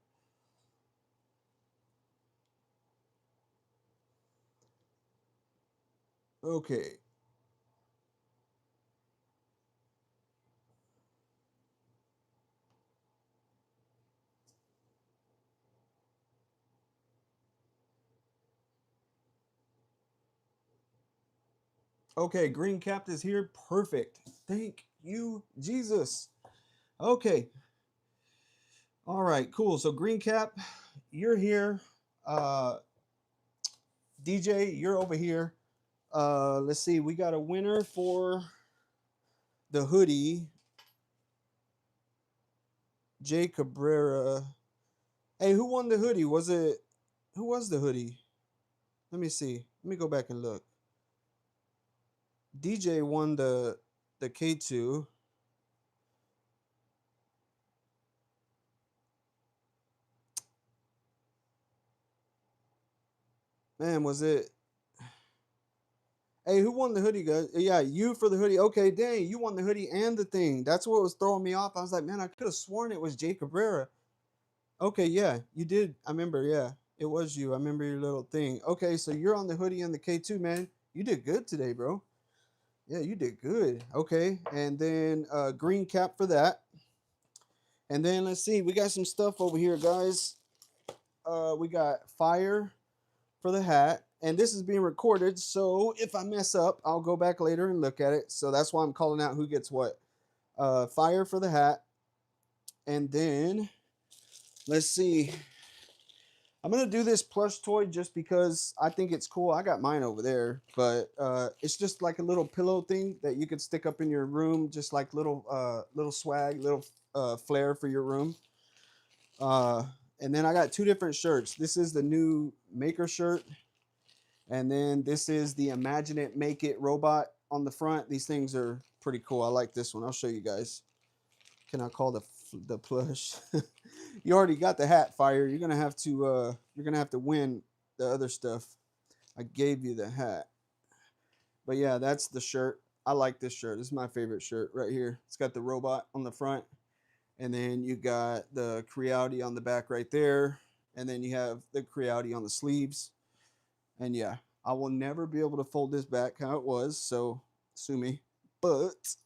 Okay. Okay, green capped is here. Perfect. Thank you, Jesus. Okay. All right, cool. So green cap, you're here. DJ, you're over here. Let's see. We got a winner for the hoodie. Jay Cabrera. Hey, who won the hoodie? Was it who was the hoodie? Let me see. Let me go back and look. DJ won the K2. Man, was it? Hey, who won the hoodie, guys? Yeah, you for the hoodie. Okay, dang, you won the hoodie and the thing. That's what was throwing me off. I was like, man, I could have sworn it was Jay Cabrera. Okay, yeah, you did. I remember. Yeah, it was you. I remember your little thing. Okay, so you're on the hoodie and the K2, man. You did good today, bro. Yeah, you did good. Okay, and then green cap for that. And then let's see, we got some stuff over here, guys. We got fire for the hat, and this is being recorded. So if I mess up, I'll go back later and look at it. So that's why I'm calling out who gets what. Fire for the hat, and then let's see. I'm gonna do this plush toy just because I think it's cool. I got mine over there, but it's just like a little pillow thing that you could stick up in your room, just like little swag, little flair for your room. Uh, and then I got two different shirts. This is the new Maker shirt, and then this is the Imagine It, Make It robot on the front. These things are pretty cool. I like this one. I'll show you guys. Can I call the plush? You already got the hat, Fire. You're gonna have to win the other stuff. I gave you the hat, but yeah, that's the shirt. I like this shirt. This is my favorite shirt right here. It's got the robot on the front, and then you got the Creality on the back right there, and then you have the Creality on the sleeves. And yeah, I will never be able to fold this back how it was, so sue me. But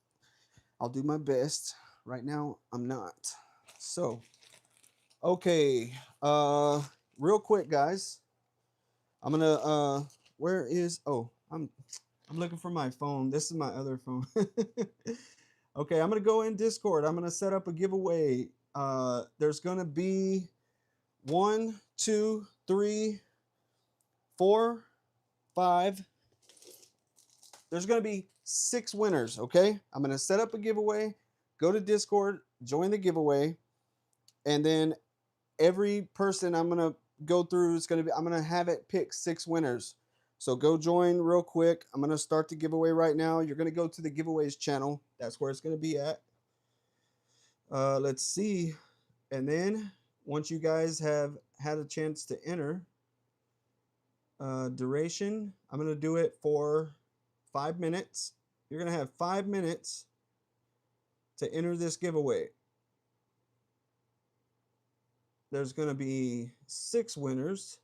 I'll do my best. Right now, I'm not. So, okay. Real quick, guys. I'm gonna where is I'm looking for my phone. This is my other phone. Okay, I'm gonna go in Discord. I'm gonna set up a giveaway. There's gonna be 1, 2, 3, 4, 5, there's going to be 6 winners, okay? I'm going to set up a giveaway, go to Discord, join the giveaway, and then every person I'm going to go through is going to be, I'm going to have it pick 6 winners. So go join real quick. I'm going to start the giveaway right now. You're going to go to the giveaways channel. That's where it's going to be at. Let's see. And then once you guys have had a chance to enter, duration, I'm going to do it for 5 minutes. You're going to have 5 minutes to enter this giveaway. There's going to be 6 winners.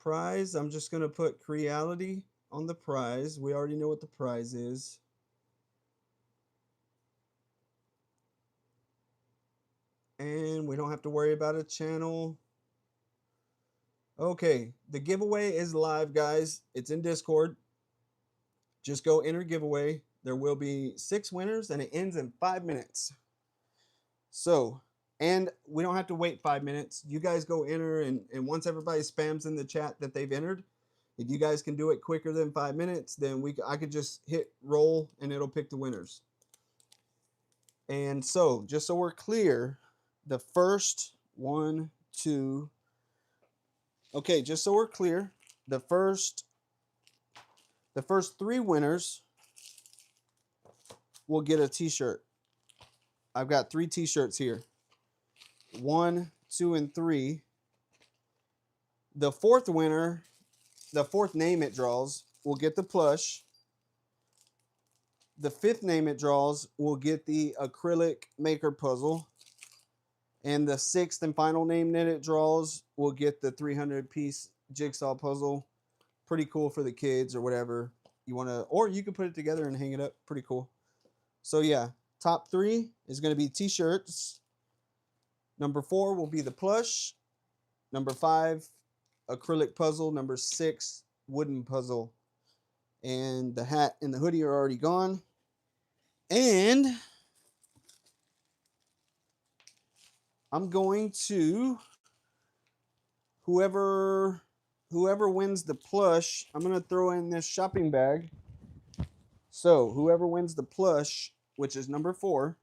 Prize, I'm just going to put Creality on the prize. We already know what the prize is. And we don't have to worry about a channel. Okay, the giveaway is live, guys. It's in Discord. Just go enter giveaway. There will be 6 winners and it ends in 5 minutes. So, and we don't have to wait 5 minutes. You guys go enter, and once everybody spams in the chat that they've entered, if you guys can do it quicker than 5 minutes, then I could just hit roll and it'll pick the winners. And so, just so we're clear, the first 1, 2, okay, just so we're clear, the first 3 winners will get a t-shirt. I've got 3 t-shirts here. 1, 2, and 3. The 4th winner, the 4th name it draws, will get the plush. The 5th name it draws will get the acrylic maker puzzle. And the 6th and final name that it draws will get the 300-piece jigsaw puzzle. Pretty cool for the kids or whatever you want to, or you can put it together and hang it up. Pretty cool. So yeah, top 3 is going to be t-shirts. Number 4 will be the plush. Number 5, acrylic puzzle. Number 6, wooden puzzle. And the hat and the hoodie are already gone. And I'm going to, whoever wins the plush, I'm going to throw in this shopping bag. So whoever wins the plush, which is number 4,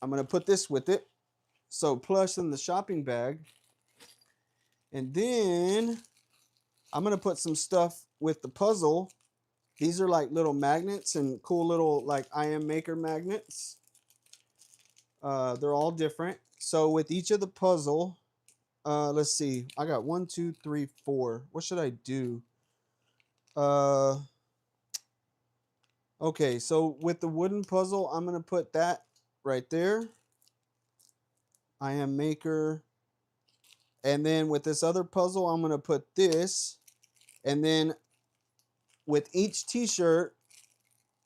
I'm going to put this with it. So plush in the shopping bag. And then I'm going to put some stuff with the puzzle. These are like little magnets and cool little like I am maker magnets. They're all different. So with each of the puzzle, let's see. I got 1, 2, 3, 4. What should I do? Okay, so with the wooden puzzle, I'm going to put that right there. I am maker. And then with this other puzzle, I'm going to put this. And then with each t-shirt,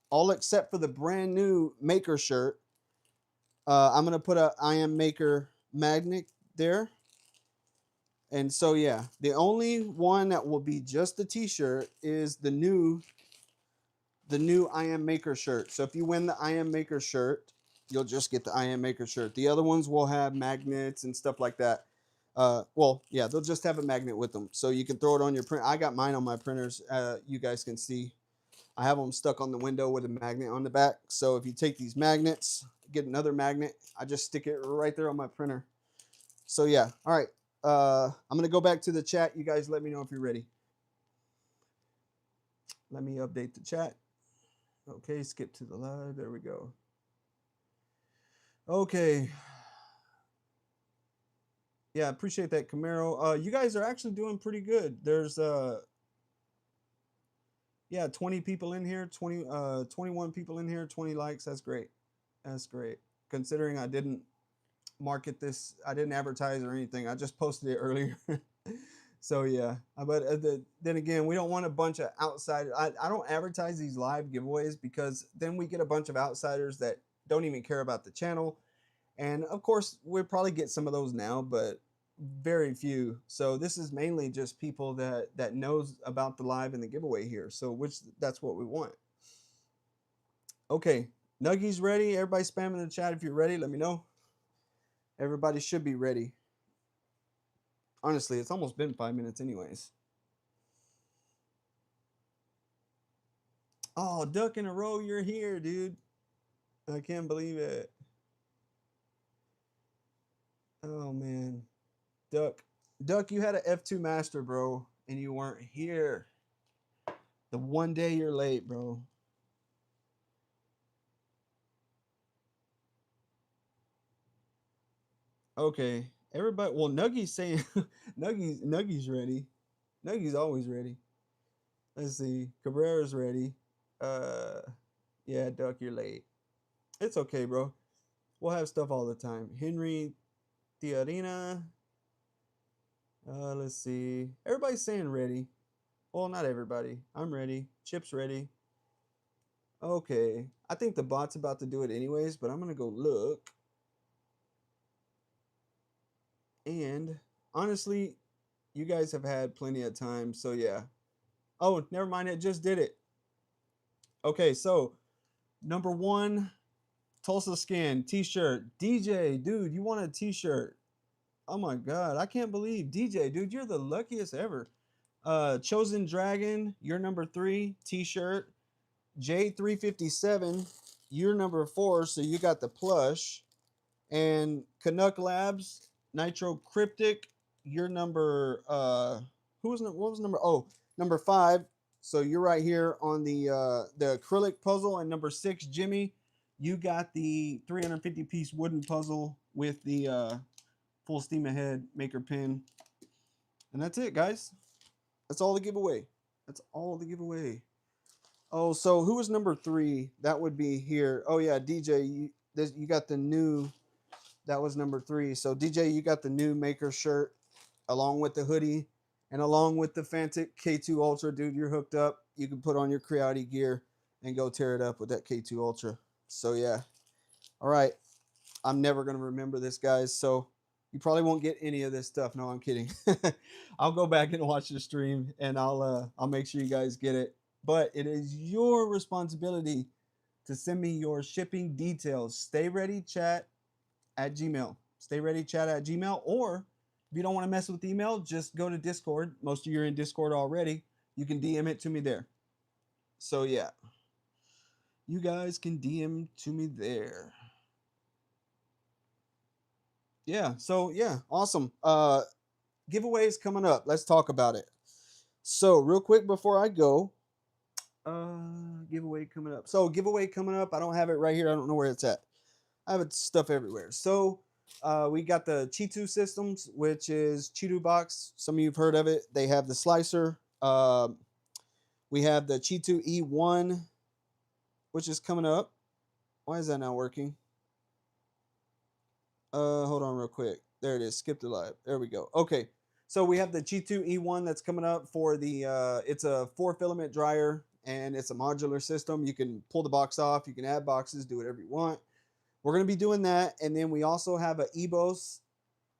all except for the brand new maker shirt, I'm going to put a I am maker magnet there. And so, yeah, the only one that will be just the t-shirt is the new I am maker shirt. So if you win the I am maker shirt, you'll just get the I am maker shirt. The other ones will have magnets and stuff like that. Well, yeah, they'll just have a magnet with them. So you can throw it on your print. I got mine on my printers. You guys can see. I have them stuck on the window with a magnet on the back. So if you take these magnets, get another magnet, I just stick it right there on my printer. So yeah, all right. I'm gonna go back to the chat. You guys let me know if you're ready. Let me update the chat. Okay, skip to the live. There we go. Okay. Yeah, appreciate that, Camaro. You guys are actually doing pretty good. There's yeah, 20 people in here, 21 people in here, 20 likes. That's great. That's great. Considering I didn't market this, I didn't advertise or anything. I just posted it earlier. So yeah, but then again, we don't want a bunch of outsiders. I don't advertise these live giveaways because then we get a bunch of outsiders that don't even care about the channel. And of course, we'll probably get some of those now, but very few. So this is mainly just people that knows about the live and the giveaway here. So that's what we want. Okay, Nuggies ready? Everybody spam in the chat if you're ready. Let me know. Everybody should be ready. Honestly, it's almost been 5 minutes anyways. Oh, duck in a row, you're here, dude. I can't believe it. Oh man. Duck. Duck, you had an F2 master, bro, and you weren't here. The one day you're late, bro. Okay. Everybody, well, Nuggy's saying Nuggy's ready. Nuggy's always ready. Let's see. Cabrera's ready. Uh yeah, Duck, you're late. It's okay, bro. We'll have stuff all the time. Henry Tiarina. Let's see. Everybody's saying ready. Well, not everybody. I'm ready. Chip's ready. Okay. I think the bot's about to do it anyways, but I'm gonna go look. And honestly, you guys have had plenty of time, so yeah. Oh, never mind. It just did it. Okay, so number one, Tulsa Skin T-shirt. DJ, dude, you want a T-shirt? Oh my God, I can't believe DJ, dude, you're the luckiest ever. Chosen Dragon, you're number three T-shirt. J357, you're number four, so you got the plush. And Canuck Labs, Nitro Cryptic, you're number what was number number five. So you're right here on the acrylic puzzle. And number six, Jimmy, you got the 350 piece wooden puzzle with the full steam ahead maker pin. And that's it, guys. That's all the giveaway. That's all the giveaway. Oh, so who was number three? That would be here. Oh yeah, DJ, you got the new. That was number three. So DJ, you got the new Maker shirt along with the hoodie and along with the Fanttik K2 Ultra, dude. You're hooked up. You can put on your Creality gear and go tear it up with that K2 Ultra. So yeah. All right. I'm never gonna remember this, guys. So you probably won't get any of this stuff. No, I'm kidding. I'll go back and watch the stream and I'll make sure you guys get it. But it is your responsibility to send me your shipping details. Stay ready, chat at Gmail. Stay ready, chat at Gmail. Or if you don't want to mess with email, just go to Discord. Most of you are in Discord already. You can DM it to me there. So yeah, you guys can DM to me there. Yeah. So yeah, awesome. Giveaways coming up. Let's talk about it. So real quick before I go, giveaway coming up. So giveaway coming up. I don't have it right here. I don't know where it's at. I have stuff everywhere. So we got the Chitu systems, which is Chitu box. Some of you've heard of it. They have the slicer. We have the Chitu E1, which is coming up. Why is that not working? Hold on real quick. There it is. Skip the live. There we go. Okay. So we have the Chitu E1 that's coming up for the. It's a 4 filament dryer and it's a modular system. You can pull the box off. You can add boxes. Do whatever you want. We're going to be doing that. And then we also have a EBOS.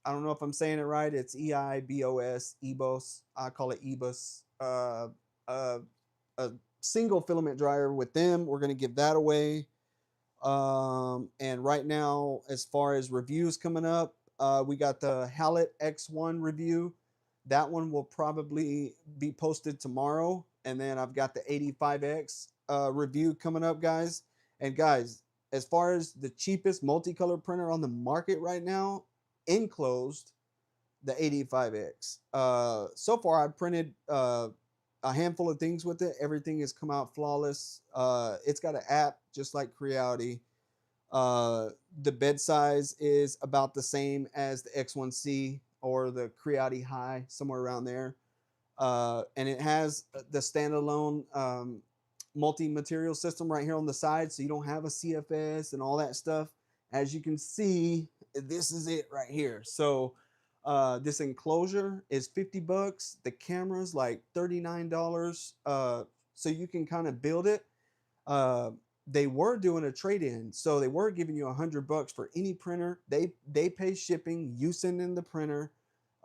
I don't know if I'm saying it right. It's EIBOS, EBOS. I call it EBOS. A single filament dryer with them. We're going to give that away. And right now, as far as reviews coming up, we got the Hallett X1 review. That one will probably be posted tomorrow. And then I've got the 85X review coming up, guys. And guys, as far as the cheapest multicolor printer on the market right now, enclosed, the 85X. So far, I've printed a handful of things with it. Everything has come out flawless. It's got an app just like Creality. The bed size is about the same as the X1C or the Creality High, somewhere around there. And it has the standalone multi-material system right here on the side, so you don't have a CFS and all that stuff. As you can see, this is it right here. So this enclosure is 50 bucks. The camera's like $39. So you can kind of build it. They were doing a trade-in, so they were giving you 100 bucks for any printer. They pay shipping. You send in the printer.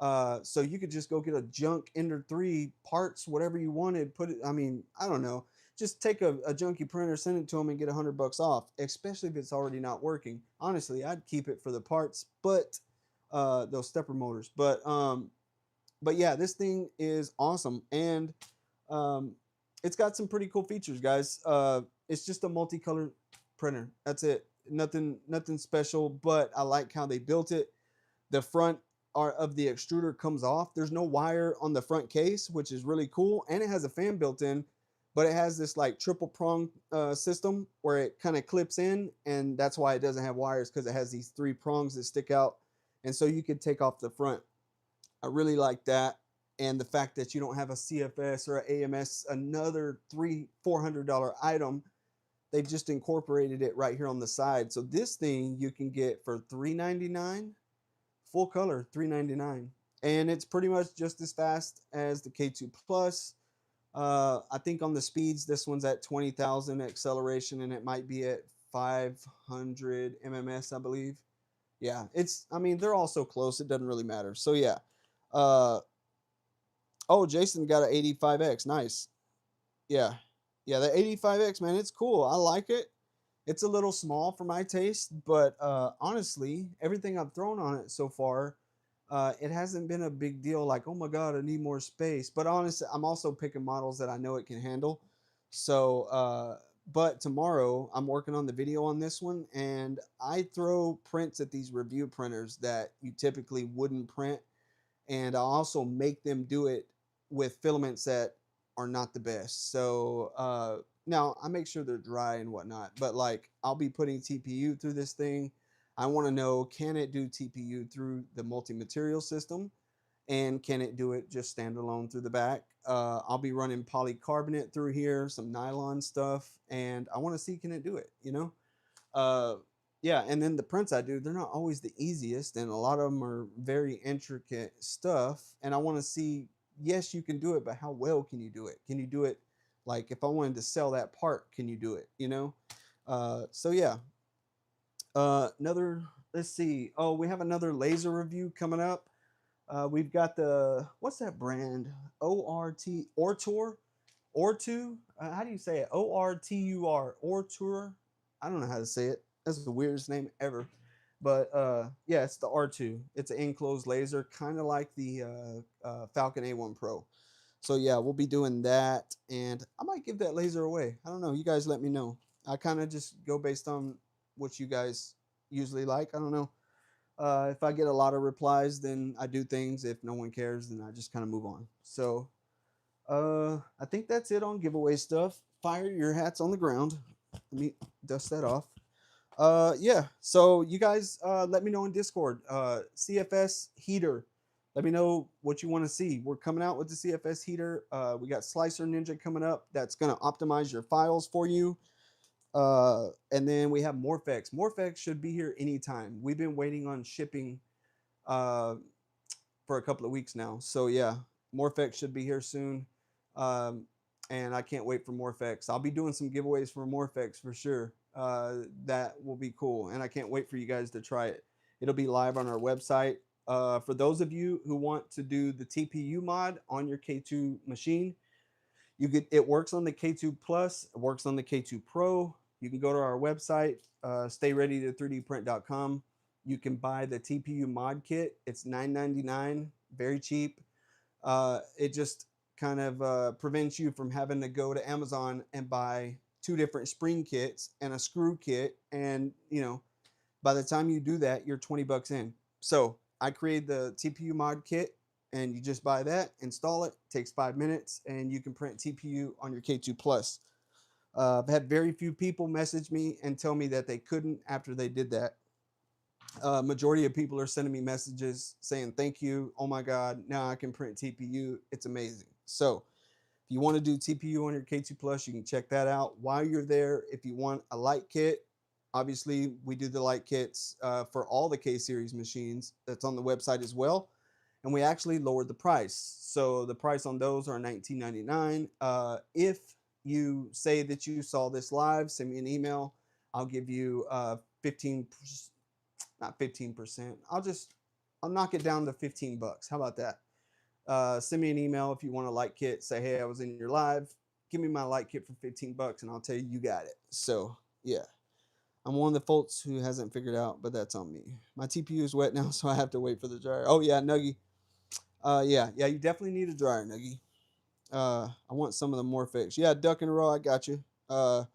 So you could just go get a junk Ender 3 parts, whatever you wanted. Put it. I mean, I don't know. Just take a junky printer, send it to them, and get 100 bucks off. Especially if it's already not working. Honestly, I'd keep it for the parts, but those stepper motors. But yeah, this thing is awesome. And it's got some pretty cool features, guys. It's just a multicolor printer. That's it. Nothing special, but I like how they built it. The front of the extruder comes off. There's no wire on the front case, which is really cool, and it has a fan built in, but it has this like triple prong system where it kind of clips in, and that's why it doesn't have wires, because it has these three prongs that stick out, and so you could take off the front. I really like that, and the fact that you don't have a CFS or an AMS, another $300-400 item. They've just incorporated it right here on the side. So this thing you can get for $399, full color $399, and it's pretty much just as fast as the K2 Plus. I think on the speeds, this one's at 20,000 acceleration, and it might be at 500 MMS, I believe. Yeah, it's. I mean, they're all so close; it doesn't really matter. So yeah. Uh, oh, Jason got an 85X. Nice. Yeah, yeah. The 85X, man, it's cool. I like it. It's a little small for my taste, but honestly, everything I've thrown on it so far, it hasn't been a big deal. Like, oh my god, I need more space. But honestly, I'm also picking models that I know it can handle. So, but tomorrow I'm working on the video on this one, and I throw prints at these review printers that you typically wouldn't print, and I also make them do it with filaments that are not the best. So now I make sure they're dry and whatnot, but like I'll be putting TPU through this thing. I want to know, can it do TPU through the multi-material system, and can it do it just standalone through the back? I'll be running polycarbonate through here, some nylon stuff, and I want to see, can it do it, you know? uh yeah, and then the prints I do, they're not always the easiest, and a lot of them are very intricate stuff, and I want to see, yes, you can do it, but how well can you do it? Can you do it, like if I wanted to sell that part, can you do it, you know? So yeah. Another, let's see, oh, we have another laser review coming up. We've got the, what's that brand? Ortur. Ortu. How do you say it? Ortur. Ortur. I don't know how to say it. That's the weirdest name ever. But yeah, it's the R2. It's an enclosed laser, kind of like the Falcon A1 Pro. So yeah, we'll be doing that, and I might give that laser away. I don't know. You guys let me know. I kind of just go based on what you guys usually like. I don't know. If I get a lot of replies, then I do things. If no one cares, then I just kind of move on. So I think that's it on giveaway stuff. Fire your hats on the ground. Let me dust that off. Yeah. So you guys, let me know in Discord. CFS heater. Let me know what you want to see. We're coming out with the CFS heater. We got Slicer Ninja coming up. That's gonna optimize your files for you. And then we have Morphex. Morphex should be here anytime. We've been waiting on shipping uh, for a couple of weeks now. So yeah, Morphex should be here soon. Um, and I can't wait for Morphex. I'll be doing some giveaways for Morphex for sure. That will be cool. And I can't wait for you guys to try it. It'll be live on our website. For those of you who want to do the TPU mod on your K2 machine, you get, it works on the K2 Plus, it works on the K2 Pro. You can go to our website, stayreadyto3dprint.com. You can buy the TPU mod kit. It's $9.99, very cheap. It just kind of prevents you from having to go to Amazon and buy two different spring kits and a screw kit, and you know, by the time you do that, you're 20 bucks in. So I created the TPU mod kit, and you just buy that, install it, takes 5 minutes, and you can print TPU on your K2 Plus. I've had very few people message me and tell me that they couldn't after they did that. Majority of people are sending me messages saying thank you. Oh my God, now I can print TPU. It's amazing. So if you want to do TPU on your K2 Plus, you can check that out. While you're there, if you want a light kit, obviously we do the light kits for all the K series machines. That's on the website as well. And we actually lowered the price. So the price on those are $19.99. If you say that you saw this live, send me an email. I'll give you 15, not 15%. I'll knock it down to 15 bucks. How about that? Send me an email if you want a light kit. Say, hey, I was in your live. Give me my light kit for 15 bucks, and I'll tell you you got it. So yeah, I'm one of the folks who hasn't figured out, but that's on me. My TPU is wet now, so I have to wait for the dryer. Oh yeah, Nuggy. Yeah, you definitely need a dryer, Nuggy. I want some of the Morphex. Yeah, Duck and Row, I got you. I'll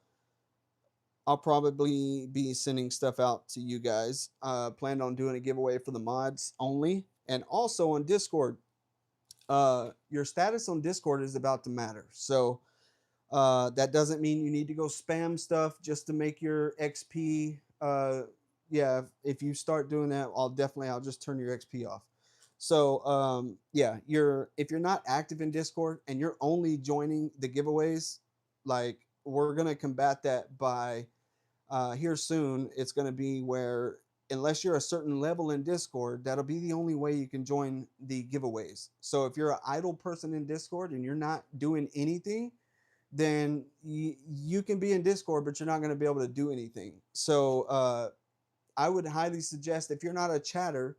probably be sending stuff out to you guys. Planned on doing a giveaway for the mods only, and also on Discord. Your status on Discord is about to matter. So that doesn't mean you need to go spam stuff just to make your XP. Yeah, if you start doing that, I'll just turn your XP off. So yeah, if you're not active in Discord and you're only joining the giveaways, like we're gonna combat that by here soon. It's gonna be where unless you're a certain level in Discord, that'll be the only way you can join the giveaways. So if you're an idle person in Discord and you're not doing anything, then you can be in Discord, but you're not going to be able to do anything. So I would highly suggest if you're not a chatter,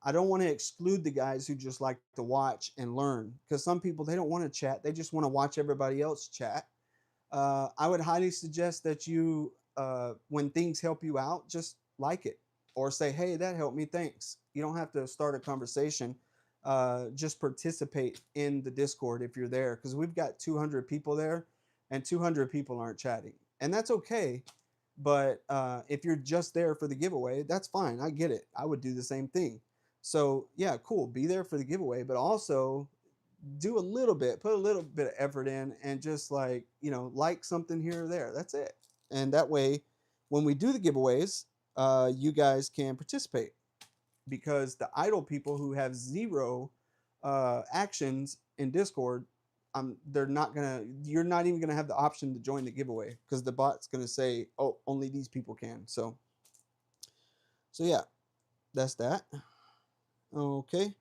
I don't want to exclude the guys who just like to watch and learn because some people they don't want to chat, they just want to watch everybody else chat. I would highly suggest that you, when things help you out, just like it or say, hey, that helped me, thanks. You don't have to start a conversation. Just participate in the Discord if you're there because we've got 200 people there and 200 people aren't chatting. And that's okay. But if you're just there for the giveaway, that's fine. I get it. I would do the same thing. So, yeah, cool. Be there for the giveaway, but also do a little bit, put a little bit of effort in and just like something here or there. That's it. And that way, when we do the giveaways, you guys can participate because the idle people who have zero actions in Discord, you're not even gonna have the option to join the giveaway because the bot's gonna say, oh, only these people can. So yeah, that's that. Okay.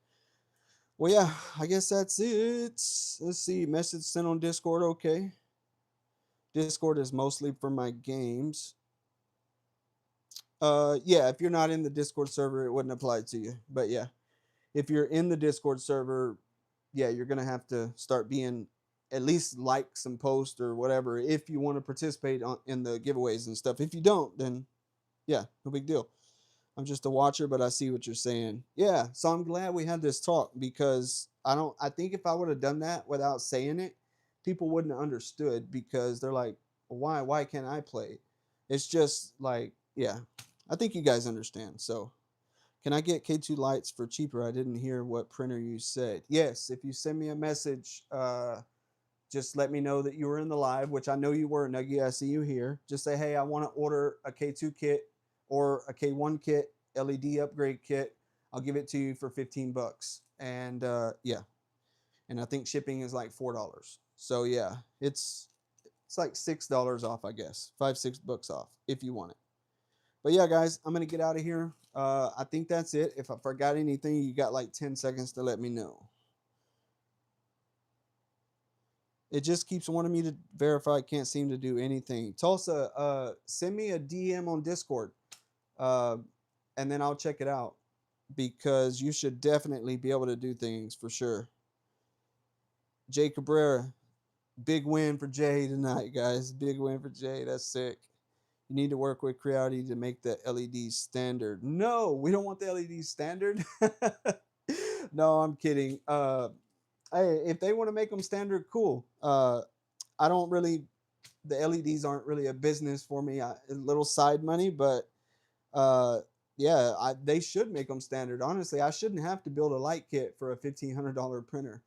Well, yeah, I guess that's it. Let's see. Message sent on Discord. Okay. Discord is mostly for my games. Yeah, if you're not in the Discord server, it wouldn't apply to you. But yeah, if you're in the Discord server, yeah, you're gonna have to start being at least like some post or whatever if you want to participate in the giveaways and stuff. If you don't, then yeah, no big deal. I'm just a watcher, but I see what you're saying. Yeah, so I'm glad we had this talk because I think if I would have done that without saying it, people wouldn't have understood because they're like, well, why can't I play? It's just like, yeah. I think you guys understand. So, can I get K2 lights for cheaper? I didn't hear what printer you said. Yes, if you send me a message, just let me know that you were in the live, which I know you were, Nuggy. I see you here. Just say, hey, I want to order a K2 kit or a K1 kit, LED upgrade kit. I'll give it to you for 15 bucks. And yeah, and I think shipping is like $4. So yeah, it's like $6 off, I guess, 5-6 bucks off if you want it. But yeah, guys, I'm gonna get out of here. I think that's it. If I forgot anything, you got like 10 seconds to let me know. It just keeps wanting me to verify. I can't seem to do anything. Tulsa, send me a DM on Discord, uh, and then I'll check it out because you should definitely be able to do things for sure. Jay Cabrera, big win for Jay tonight, guys. Big win for Jay. That's sick. You need to work with Creality to make the LED standard. No, we don't want the LED standard. No, I'm kidding. Hey, if they want to make them standard, cool. I don't really, the LEDs aren't really a business for me. A little side money, but uh, yeah, they should make them standard. Honestly, I shouldn't have to build a light kit for a $1,500 printer.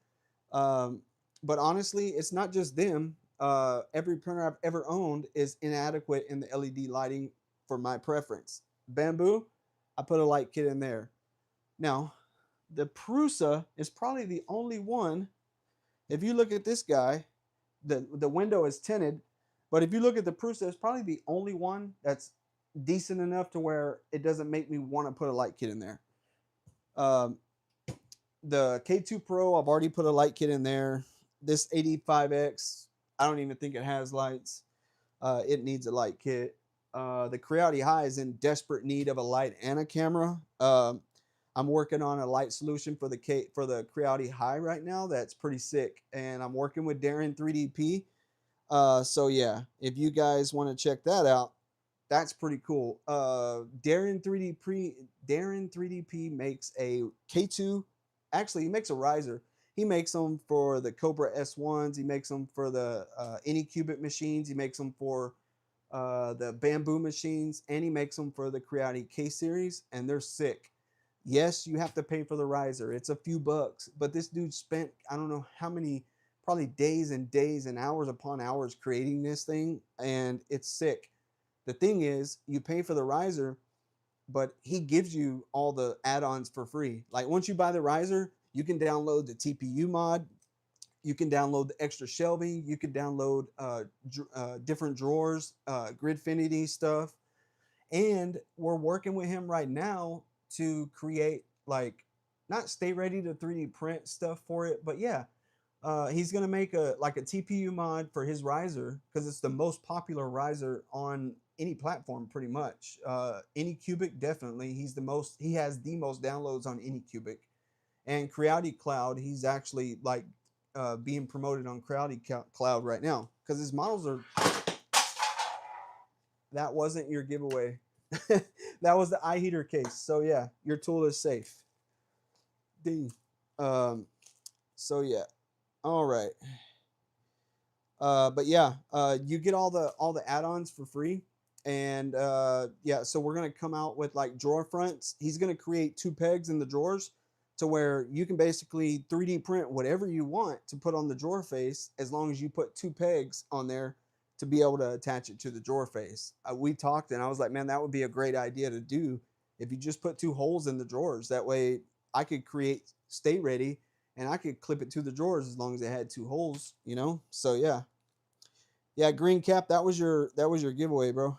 Um, but honestly, it's not just them. Every printer I've ever owned is inadequate in the LED lighting for my preference. Bamboo, I put a light kit in there. Now, the Prusa is probably the only one. If you look at this guy, the window is tinted, but if you look at the Prusa, it's probably the only one that's decent enough to where it doesn't make me want to put a light kit in there. Um, the K2 Pro, I've already put a light kit in there. This 85X, I don't even think it has lights. It needs a light kit. The Creality High is in desperate need of a light and a camera. I'm working on a light solution for the Creality High right now. That's pretty sick, and I'm working with Darren 3DP. So yeah, if you guys want to check that out, that's pretty cool. Darren 3DP makes a K2. Actually, he makes a riser. He makes them for the Cobra S1s. He makes them for the Anycubic machines. He makes them for the bamboo machines, and he makes them for the Creality K series, and they're sick. Yes, you have to pay for the riser. It's a few bucks, but this dude spent I don't know how many, probably days and days and hours upon hours creating this thing, and it's sick. The thing is, you pay for the riser, but he gives you all the add-ons for free. Like once you buy the riser, you can download the TPU mod, you can download the extra shelving, you can download different drawers, Gridfinity stuff, and we're working with him right now to create like not stay ready to 3D print stuff for it, but yeah, he's gonna make a like a TPU mod for his riser because it's the most popular riser on any platform pretty much. Any cubic definitely. He has the most downloads on any cubic, and Creality Cloud. He's actually like being promoted on Creality Cloud right now because his models are. That wasn't your giveaway. That was the eye heater case. So yeah, your tool is safe. Ding. Um. So yeah. All right. But yeah, you get all the add-ons for free, and yeah, so we're gonna come out with like drawer fronts. He's gonna create two pegs in the drawers to where you can basically 3D print whatever you want to put on the drawer face as long as you put two pegs on there to be able to attach it to the drawer face. We talked and I was like, man, that would be a great idea to do if you just put two holes in the drawers. That way I could create stay ready and I could clip it to the drawers as long as it had two holes, you know? So yeah. Yeah, green cap, that was your giveaway, bro.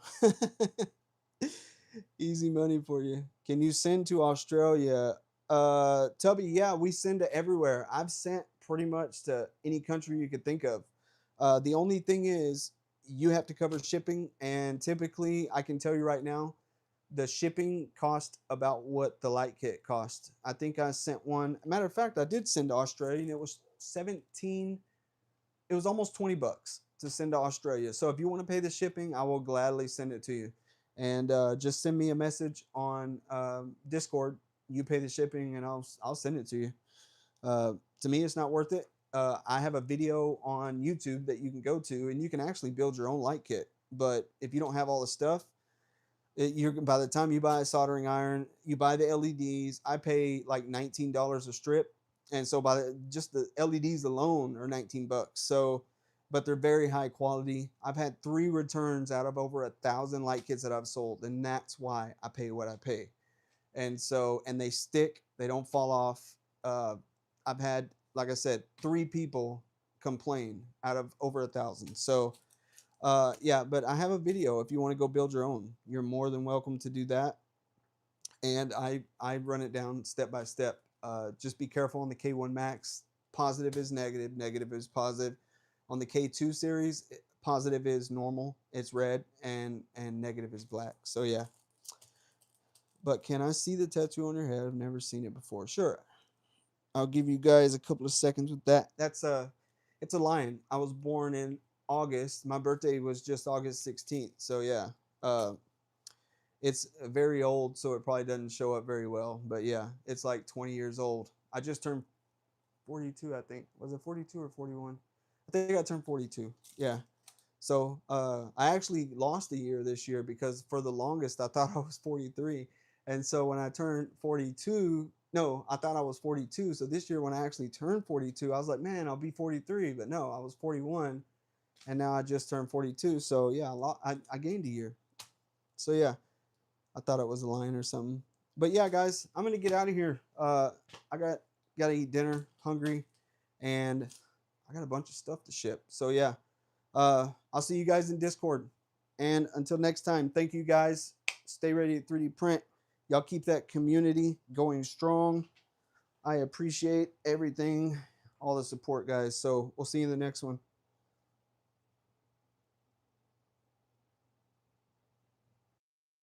Easy money for you. Can you send to Australia? Tubby, yeah, we send to everywhere. I've sent pretty much to any country you could think of. The only thing is you have to cover shipping, and typically I can tell you right now, the shipping cost about what the light kit cost. I think I sent one. Matter of fact, I did send to Australia, and it was 17. It was almost 20 bucks to send to Australia. So if you want to pay the shipping, I will gladly send it to you. And just send me a message on Discord. You pay the shipping, and I'll send it to you. To me, it's not worth it. I have a video on YouTube that you can go to, and you can actually build your own light kit. But if you don't have all the stuff, you're by the time you buy a soldering iron, you buy the LEDs. I pay like $19 a strip, and so just the LEDs alone are 19 bucks. So, but they're very high quality. I've had 3 returns out of over 1,000 light kits that I've sold, and that's why I pay what I pay. And so, and they stick, they don't fall off. Uh, I've had, like I said, 3 people complain out of over 1,000. So yeah, but I have a video if you want to go build your own. You're more than welcome to do that. And I run it down step by step. Just be careful on the K1 Max. Positive is negative, negative is positive. On the K2 series, positive is normal, it's red, and negative is black. So yeah. But can I see the tattoo on your head? I've never seen it before. Sure. I'll give you guys a couple of seconds with that. It's a lion. I was born in August. My birthday was just August 16th. So yeah, uh, it's very old, so it probably doesn't show up very well. But yeah, it's like 20 years old. I just turned 42, I think. Was it 42 or 41? I think I turned 42. Yeah. So I actually lost a year this year because for the longest I thought I was 43. And so when I turned 42, no, I thought I was 42. So this year when I actually turned 42, I was like, man, I'll be 43. But no, I was 41. And now I just turned 42. So yeah, I gained a year. So yeah, I thought it was a lion or something. But yeah, guys, I'm gonna get out of here. I gotta eat dinner, hungry, and I got a bunch of stuff to ship. So yeah, I'll see you guys in Discord. And until next time, thank you guys. Stay ready to 3D print. Y'all keep that community going strong. I appreciate everything, all the support, guys. So we'll see you in the next one.